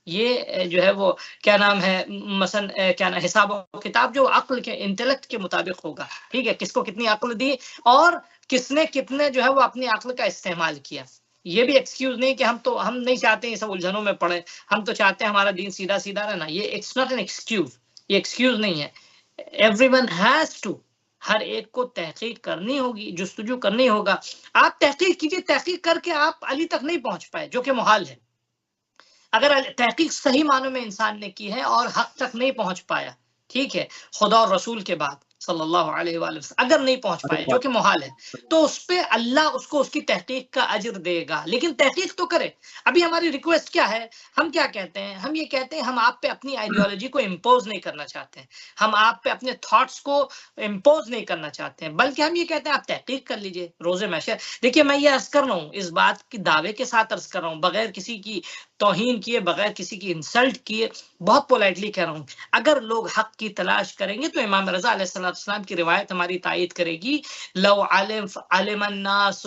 S2: یہ جو ہے وہ کیا نام ہے، مثلا کیا نام، حساب و کتاب جو عقل کے انٹلیکٹ کے مطابق ہوگا. ٹھیک ہے، کس کو کتنی عقل دی اور کس نے کتنے جو ہے وہ اپنی عقل کا استعمال کیا. یہ بھی ایکسکیوز نہیں کہ ہم نہیں چاہتے یہ سب الجھنوں میں پڑے، ہم تو چاہتے ہیں ہمارا دین سیدھا سیدھا رہنا. یہ اٹس ناٹ این ایکسکیوز، یہ ایکسکیوز نہیں ہے. ایوری ون ہیز ٹو، ہر ایک کو تحقیق کرنی ہوگی، جستجو کرنی ہوگا. آپ تحقیق کیجیے، تحقیق کر کے آپ علی تک نہیں پہنچ پائے، جو کہ محال ہے. اگر تحقیق صحیح معنوں میں انسان نے کی ہے اور حق تک نہیں پہنچ پایا، ٹھیک ہے، خدا اور رسول کے بعد صلی اللہ علیہ وآلہ وسلم اگر نہیں پہنچ پائے، جو کہ محال ہے، تو اس پہ اللہ اس کو اس کی تحقیق کا اجر دے گا. لیکن تحقیق تو کرے. ابھی ہماری ریکویسٹ کیا ہے، ہم کیا کہتے ہیں، ہم یہ کہتے ہیں ہم آپ پہ اپنی آئیڈیالوجی کو امپوز نہیں کرنا چاہتے ہیں، ہم آپ پہ اپنے تھاٹس کو امپوز نہیں کرنا چاہتے ہیں، بلکہ ہم یہ کہتے ہیں آپ تحقیق کر لیجئے. روز محشر دیکھیے میں یہ عرض کر رہا ہوں، اس بات کی دعوے کے ساتھ عرض کر رہا ہوں، بغیر کسی کی توہین کیے، بغیر کسی کی انسلٹ کیے، بہت پولائٹلی کہہ رہا ہوں، اگر لوگ حق کی تلاش کریں گے تو امام رضا علیہ السلام کی روایت ہماری تائید کرے گی، لو علم الناس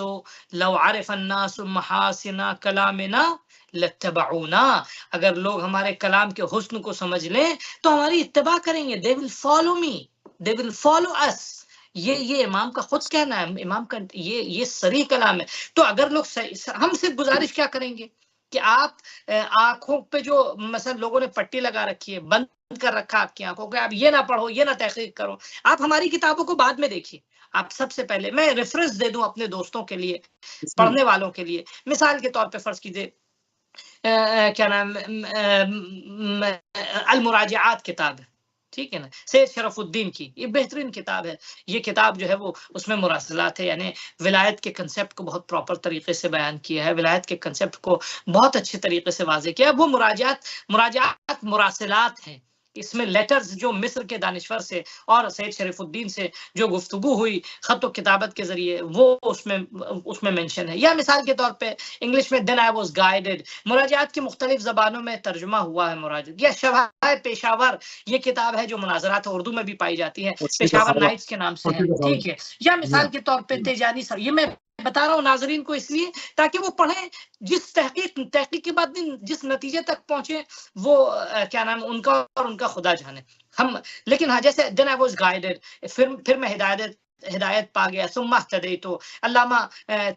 S2: لو عرف الناس محاسن کلامنا لاتبعونا، اگر لوگ ہمارے کلام کے حسن کو سمجھ لیں تو ہماری اتباع کریں گے، they will follow me, they will follow us. یہ امام کا خود کہنا ہے، امام کا یہ صریح کلام ہے. تو اگر لوگ ہم صرف گزارش کیا کریں گے کہ آپ آنکھوں پہ جو مثلا لوگوں نے پٹی لگا رکھی ہے، بند کر رکھا آپ کی آنکھوں کو، آپ یہ نہ پڑھو، یہ نہ تحقیق کرو، آپ ہماری کتابوں کو بعد میں دیکھیے. آپ سب سے پہلے میں ریفرنس دے دوں اپنے دوستوں کے لیے، پڑھنے والوں کے لیے، مثال کے طور پہ فرض کیجیے کیا نام المراجعات کتاب ہے، ٹھیک ہے نا، سید شرف الدین کی، یہ بہترین کتاب ہے. یہ کتاب جو ہے وہ اس میں مراسلات ہے، یعنی ولایت کے کنسیپٹ کو بہت پراپر طریقے سے بیان کیا ہے، ولایت کے کنسیپٹ کو بہت اچھے طریقے سے واضح کیا ہے. وہ مراجعات مراسلات ہیں، اس میں لیٹرز جو مصر کے دانشور سے اور سید شریف الدین سے جو گفتگو ہوئی خط و کتابت کے ذریعے، وہ اس میں مینشن ہے. یا مثال کے طور پہ انگلش میں دین آئی واز گائیڈڈ، مراجعات کی مختلف زبانوں میں ترجمہ ہوا ہے مراجعات. یا شبہ پشاور، یہ کتاب ہے جو مناظرات اردو میں بھی پائی جاتی ہے، پشاور نائٹس کے نام سے ہے، ٹھیک ہے. یا مثال کے طور پہ تیجانی سر، یہ میں بتا رہا ہوں ناظرین کو اس لیے تاکہ وہ پڑھیں، جس تحقیق کے بعد جس نتیجے تک پہنچے وہ کیا نام ان کا اور ان کا خدا جانے. ہم لیکن ہاں جیسے دین آئی واز گائیڈڈ، پھر میں ہدایت پا گیا، ثم اہتدیت، علامہ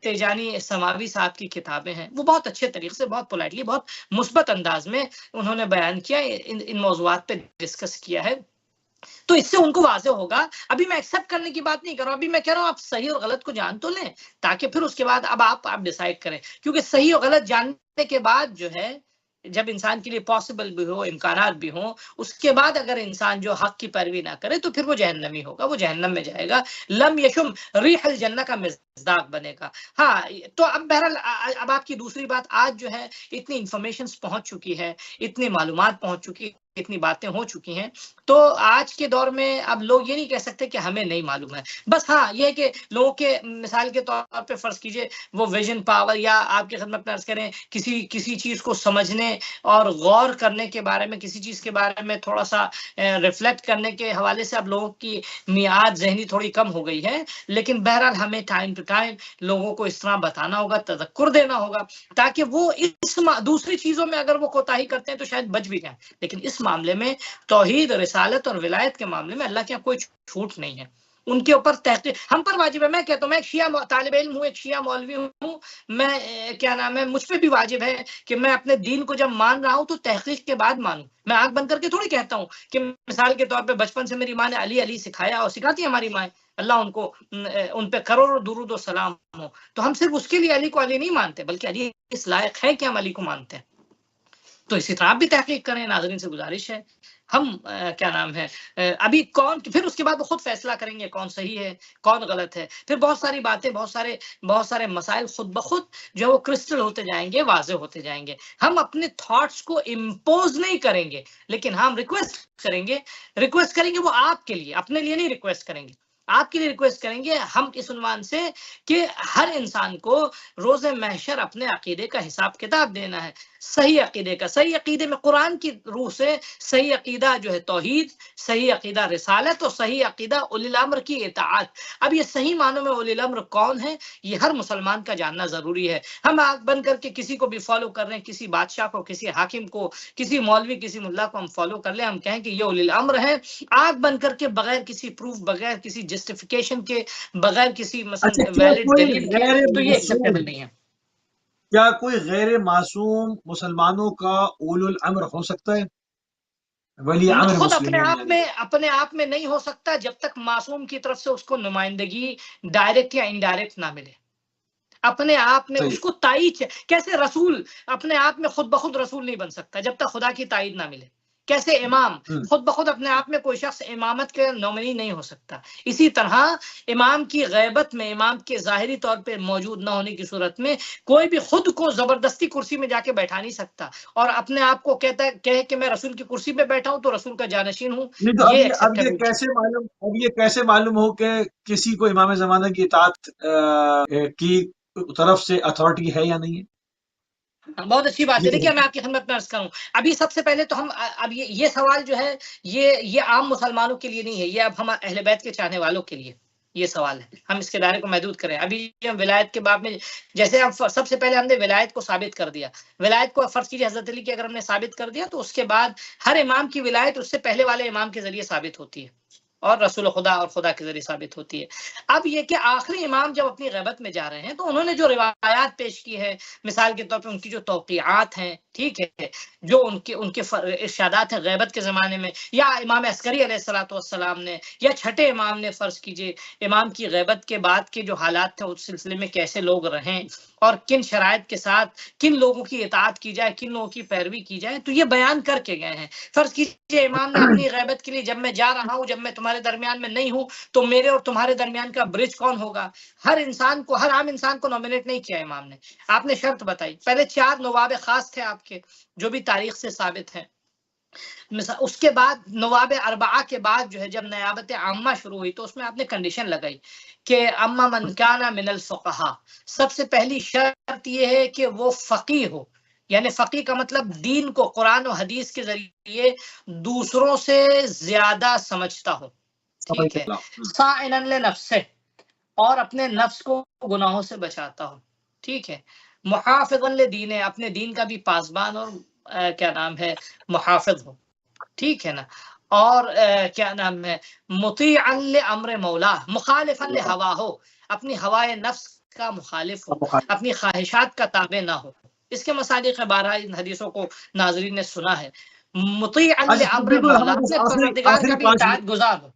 S2: تیجانی سماوی صاحب کی کتابیں ہیں، وہ بہت اچھے طریقے سے، بہت پولائٹلی، بہت مثبت انداز میں انہوں نے بیان کیا، ان موضوعات پہ ڈسکس کیا ہے. تو اس سے ان کو واضح ہوگا. ابھی میں ایکسیپٹ کرنے کی بات نہیں کر رہا ہوں، ابھی میں کہہ رہا ہوں آپ صحیح اور غلط کو جان تو لیں، تاکہ پھر اس کے بعد اب آپ ڈیسائیڈ کریں. کیونکہ صحیح اور غلط جاننے کے بعد جو ہے، جب انسان کے لیے پاسبل بھی ہو، امکانات بھی ہوں، اس کے بعد اگر انسان جو حق کی پیروی نہ کرے تو پھر وہ جہنمی ہوگا، وہ جہنم میں جائے گا، لم یشم ریح الجنہ کا مصداق بنے گا. ہاں تو اب بہرحال اب آپ کی دوسری بات، آج جو ہے اتنی انفارمیشنز پہنچ چکی ہے، اتنی معلومات پہنچ چکی، اتنی باتیں ہو چکی ہیں، تو آج کے دور میں اب لوگ یہ نہیں کہہ سکتے کہ ہمیں نہیں معلوم ہے. بس ہاں یہ ہے کہ لوگوں کے مثال کے طور پہ فرض کیجئے وہ ویژن پاور، یا آپ کی خدمت میں عرض کریں کسی چیز کو سمجھنے اور غور کرنے کے بارے میں، کسی چیز کے بارے میں تھوڑا سا ریفلیکٹ کرنے کے حوالے سے اب لوگوں کی میعاد ذہنی تھوڑی کم ہو گئی ہے. لیکن بہرحال ہمیں ٹائم ٹو ٹائم لوگوں کو اس طرح بتانا ہوگا، تذکر دینا ہوگا، تاکہ وہ اس دوسری چیزوں میں اگر وہ کوتاہی کرتے ہیں تو شاید بچ بھی جائیں. لیکن اس معاملے میں توحید، رسالت اور ولایت کے معاملے میں اللہ کے یہاں کوئی چھوٹ نہیں ہے. ان کے اوپر تحقیق ہم پر واجب ہے. میں کہتا ہوں، میں ایک شیعہ طالب علم ہوں، ایک شیعہ مولوی ہوں، میں کیا نام ہے، مجھ پہ بھی واجب ہے کہ میں اپنے دین کو جب مان رہا ہوں تو تحقیق کے بعد مانوں. میں آنکھ بند کر کے تھوڑی کہتا ہوں کہ مثال کے طور پہ بچپن سے میری ماں نے علی سکھایا اور سکھاتی ہے ہماری مائیں، اللہ ان کو ان پہ کروڑوں درود و سلام ہو، تو ہم صرف اس کے لیے علی کو علی نہیں مانتے، بلکہ علی اس لائق ہے کہ ہم علی کو مانتے ہیں. تو اسی طرح آپ بھی تحقیق کریں، ناظرین سے گزارش ہے. ہم کیا نام ہے ابھی کون، پھر اس کے بعد وہ خود فیصلہ کریں گے کون صحیح ہے کون غلط ہے. پھر بہت ساری باتیں، بہت سارے مسائل خود بخود جو وہ کرسٹل ہوتے جائیں گے، واضح ہوتے جائیں گے. ہم اپنے تھاٹس کو امپوز نہیں کریں گے، لیکن ہم ریکویسٹ کریں گے وہ آپ کے لیے، اپنے لیے نہیں ریکویسٹ کریں گے، آپ کے لیے ریکویسٹ کریں گے ہم اس عنوان سے کہ ہر انسان کو روز محشر اپنے عقیدے کا حساب کتاب دینا ہے. صحیح عقیدے کا، صحیح عقیدے میں قرآن کی روح سے صحیح عقیدہ جو ہے توحید، صحیح عقیدہ رسالت، اور صحیح عقیدہ اولی الامر کی اطاعت. اب یہ صحیح معنوں میں اولی الامر کون ہے، یہ ہر مسلمان کا جاننا ضروری ہے. ہم آنکھ بند کر کے کسی کو بھی فالو کر رہے ہیں، کسی بادشاہ کو، کسی حاکم کو، کسی مولوی، کسی ملا کو ہم فالو کر لیں، ہم کہیں کہ یہ اولی الامر ہے، آنکھ بند کر کے، بغیر کسی پروف، بغیر کسی جسٹیفیکیشن کے، بغیر کسی
S1: اچھا،
S2: مثلا
S1: کیا
S2: ویلڈ
S1: کوئی
S2: دلیل کے،
S1: غیر
S2: تو یہ
S1: معصوم
S2: ایکسیپٹیبل نہیں ہے.
S1: کیا کوئی غیر معصوم مسلمانوں کا اولو الامر ہو سکتا ہے؟ ولی امر
S2: خود
S1: مسلمین یعنی
S2: اپنے آپ میں نہیں ہو سکتا جب تک معصوم کی طرف سے اس کو نمائندگی ڈائریکٹ یا انڈائریکٹ نہ ملے. اپنے آپ میں
S1: صحیح.
S2: اس کو تائید، کیسے رسول اپنے آپ میں خود بخود رسول نہیں بن سکتا جب تک خدا کی تائید نہ ملے. کیسے امام خود بخود اپنے آپ میں کوئی شخص امامت کے نومنی نہیں ہو سکتا. اسی طرح امام کی غیبت میں، امام کے ظاہری طور پہ موجود نہ ہونے کی صورت میں کوئی بھی خود کو زبردستی کرسی میں جا کے بیٹھا نہیں سکتا اور اپنے آپ کو کہے کہ میں رسول کی کرسی پہ بیٹھا ہوں تو رسول کا جانشین ہوں.
S1: نہیں تو
S2: یہ
S1: اب یہ کیسے معلوم ہو کہ کسی کو امام زمانہ کی اطاعت کی طرف سے اتھارٹی ہے یا نہیں ہے؟
S2: بہت اچھی بات ہے.
S1: جی
S2: دیکھیے میں آپ کی خدمت میں عرض کروں, ابھی سب سے پہلے تو ہم اب یہ سوال جو ہے یہ عام مسلمانوں کے لیے نہیں ہے, یہ اب ہم اہل بیت کے چاہنے والوں کے لیے یہ سوال ہے. ہم اس کے دائرے کو محدود کریں. ابھی ہم ولایت کے باب میں جیسے ہم سب سے پہلے ہم نے ولایت کو ثابت کر دیا. ولایت کو فرض کیجیے حضرت علی کی اگر ہم نے ثابت کر دیا تو اس کے بعد ہر امام کی ولایت اس سے پہلے والے امام کے ذریعے ثابت ہوتی ہے اور رسول خدا اور خدا کے ذریعے ثابت ہوتی ہے. اب یہ کہ آخری امام جب اپنی غیبت میں جا رہے ہیں تو انہوں نے جو روایات پیش کی ہے, مثال کے طور پہ ان کی جو توقیعات ہیں, ٹھیک ہے, جو ان کے ارشادات ہیں غیبت کے زمانے میں, یا امام عسکری علیہ الصلوۃ والسلام نے, یا چھٹے امام نے, فرض کیجئے امام کی غیبت کے بعد کے جو حالات تھے اس سلسلے میں کیسے لوگ رہیں اور کن شرائط کے ساتھ کن لوگوں کی اطاعت کی جائے, کن لوگوں کی پیروی کی جائے, تو یہ بیان کر کے گئے ہیں. فرض کیجئے امام نے اپنی غیبت کے لیے جب میں جا رہا ہوں, جب میں تمہارے درمیان میں نہیں ہوں تو میرے اور تمہارے درمیان کا برج کون ہوگا, ہر عام انسان کو نامنیٹ نہیں کیا امام نے. آپ نے شرط بتائی, پہلے 4 نواب خاص تھے آپ کے جو بھی تاریخ سے ثابت ہیں. اس کے بعد نواب اربعہ کے بعد جو ہے جب نیابت عامہ شروع ہوئی تو اس میں آپ نے کنڈیشن لگائی کہ اما من کان من الفقہا, سب سے پہلی شرط یہ ہے کہ وہ فقیہ ہو, یعنی فقیہ کا مطلب دین کو قرآن و حدیث کے ذریعے دوسروں سے زیادہ سمجھتا ہو, ٹھیک ہے, صائنا لنفسہ, اور اپنے نفس کو گناہوں سے بچاتا ہو, ٹھیک ہے, محافظا لدین, اپنے دین کا بھی پاسبان اور کیا نام ہے محافظ ہو, ٹھیک ہے نا, اور کیا نام ہے مطیعا لامر مولا, مخالفا لہوا ہو, اپنی ہوائے نفس کا مخالف ہو, اپنی خواہشات کا تابع نہ ہو. اس کے مصادیق 12 ان حدیثوں کو ناظرین نے سنا ہے. مطیعا
S1: اچھا
S2: لامر
S1: بالکل,
S2: مولا,
S1: ہمارے پاس
S2: اپنے پروردگار کا
S1: آخری
S2: بھی
S1: 5 منٹ,
S2: اطاعت گزار ہو.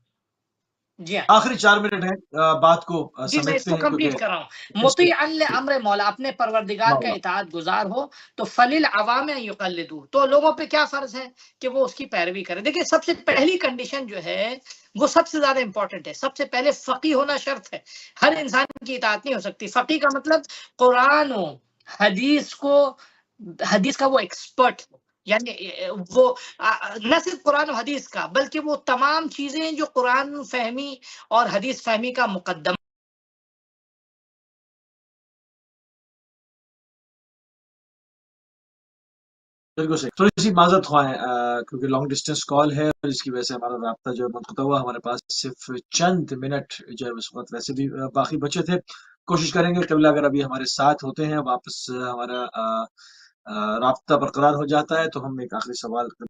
S2: جی ہاں,
S1: آخری 4 منٹ ہیں, بات کو
S2: جی میں اس
S1: سمیٹتے
S2: کو
S1: ہیں
S2: کمپلیٹ
S1: کیونکہ
S2: کر رہا ہوں. مطیعا لامر مولا, اپنے پروردگار کا
S1: مولا
S2: اطاعت گزار ہو, تو فللعوام ان یقلدوا, تو لوگوں پہ کیا فرض ہے کہ وہ اس کی پیروی کریں. دیکھیں سب سے پہلی کنڈیشن جو ہے وہ سب سے زیادہ امپورٹنٹ ہے. سب سے پہلے فقیہ ہونا شرط ہے, ہر انسان کی اطاعت نہیں ہو سکتی. فقیہ کا مطلب قرآن و حدیث کا وہ ایکسپرٹ ہو, یعنی وہ نہ صرف قرآن و حدیث کا بلکہ وہ تمام چیزیں جو قرآن فہمی اور حدیث فہمی کا مقدمہ.
S1: بالکل صحیح. تھوڑی سی معذرت خواہ کیونکہ لانگ ڈسٹینس کال ہے اور اس کی وجہ سے ہمارا رابطہ جو ہے منقطع ہوا. ہمارے پاس صرف چند منٹ جو ہے اس وقت ویسے بھی باقی بچے تھے. کوشش کریں گے قبل اگر ابھی ہمارے ساتھ ہوتے ہیں, واپس ہمارا رابطہ برقرار ہو جاتا ہے تو ہم ایک آخری سوال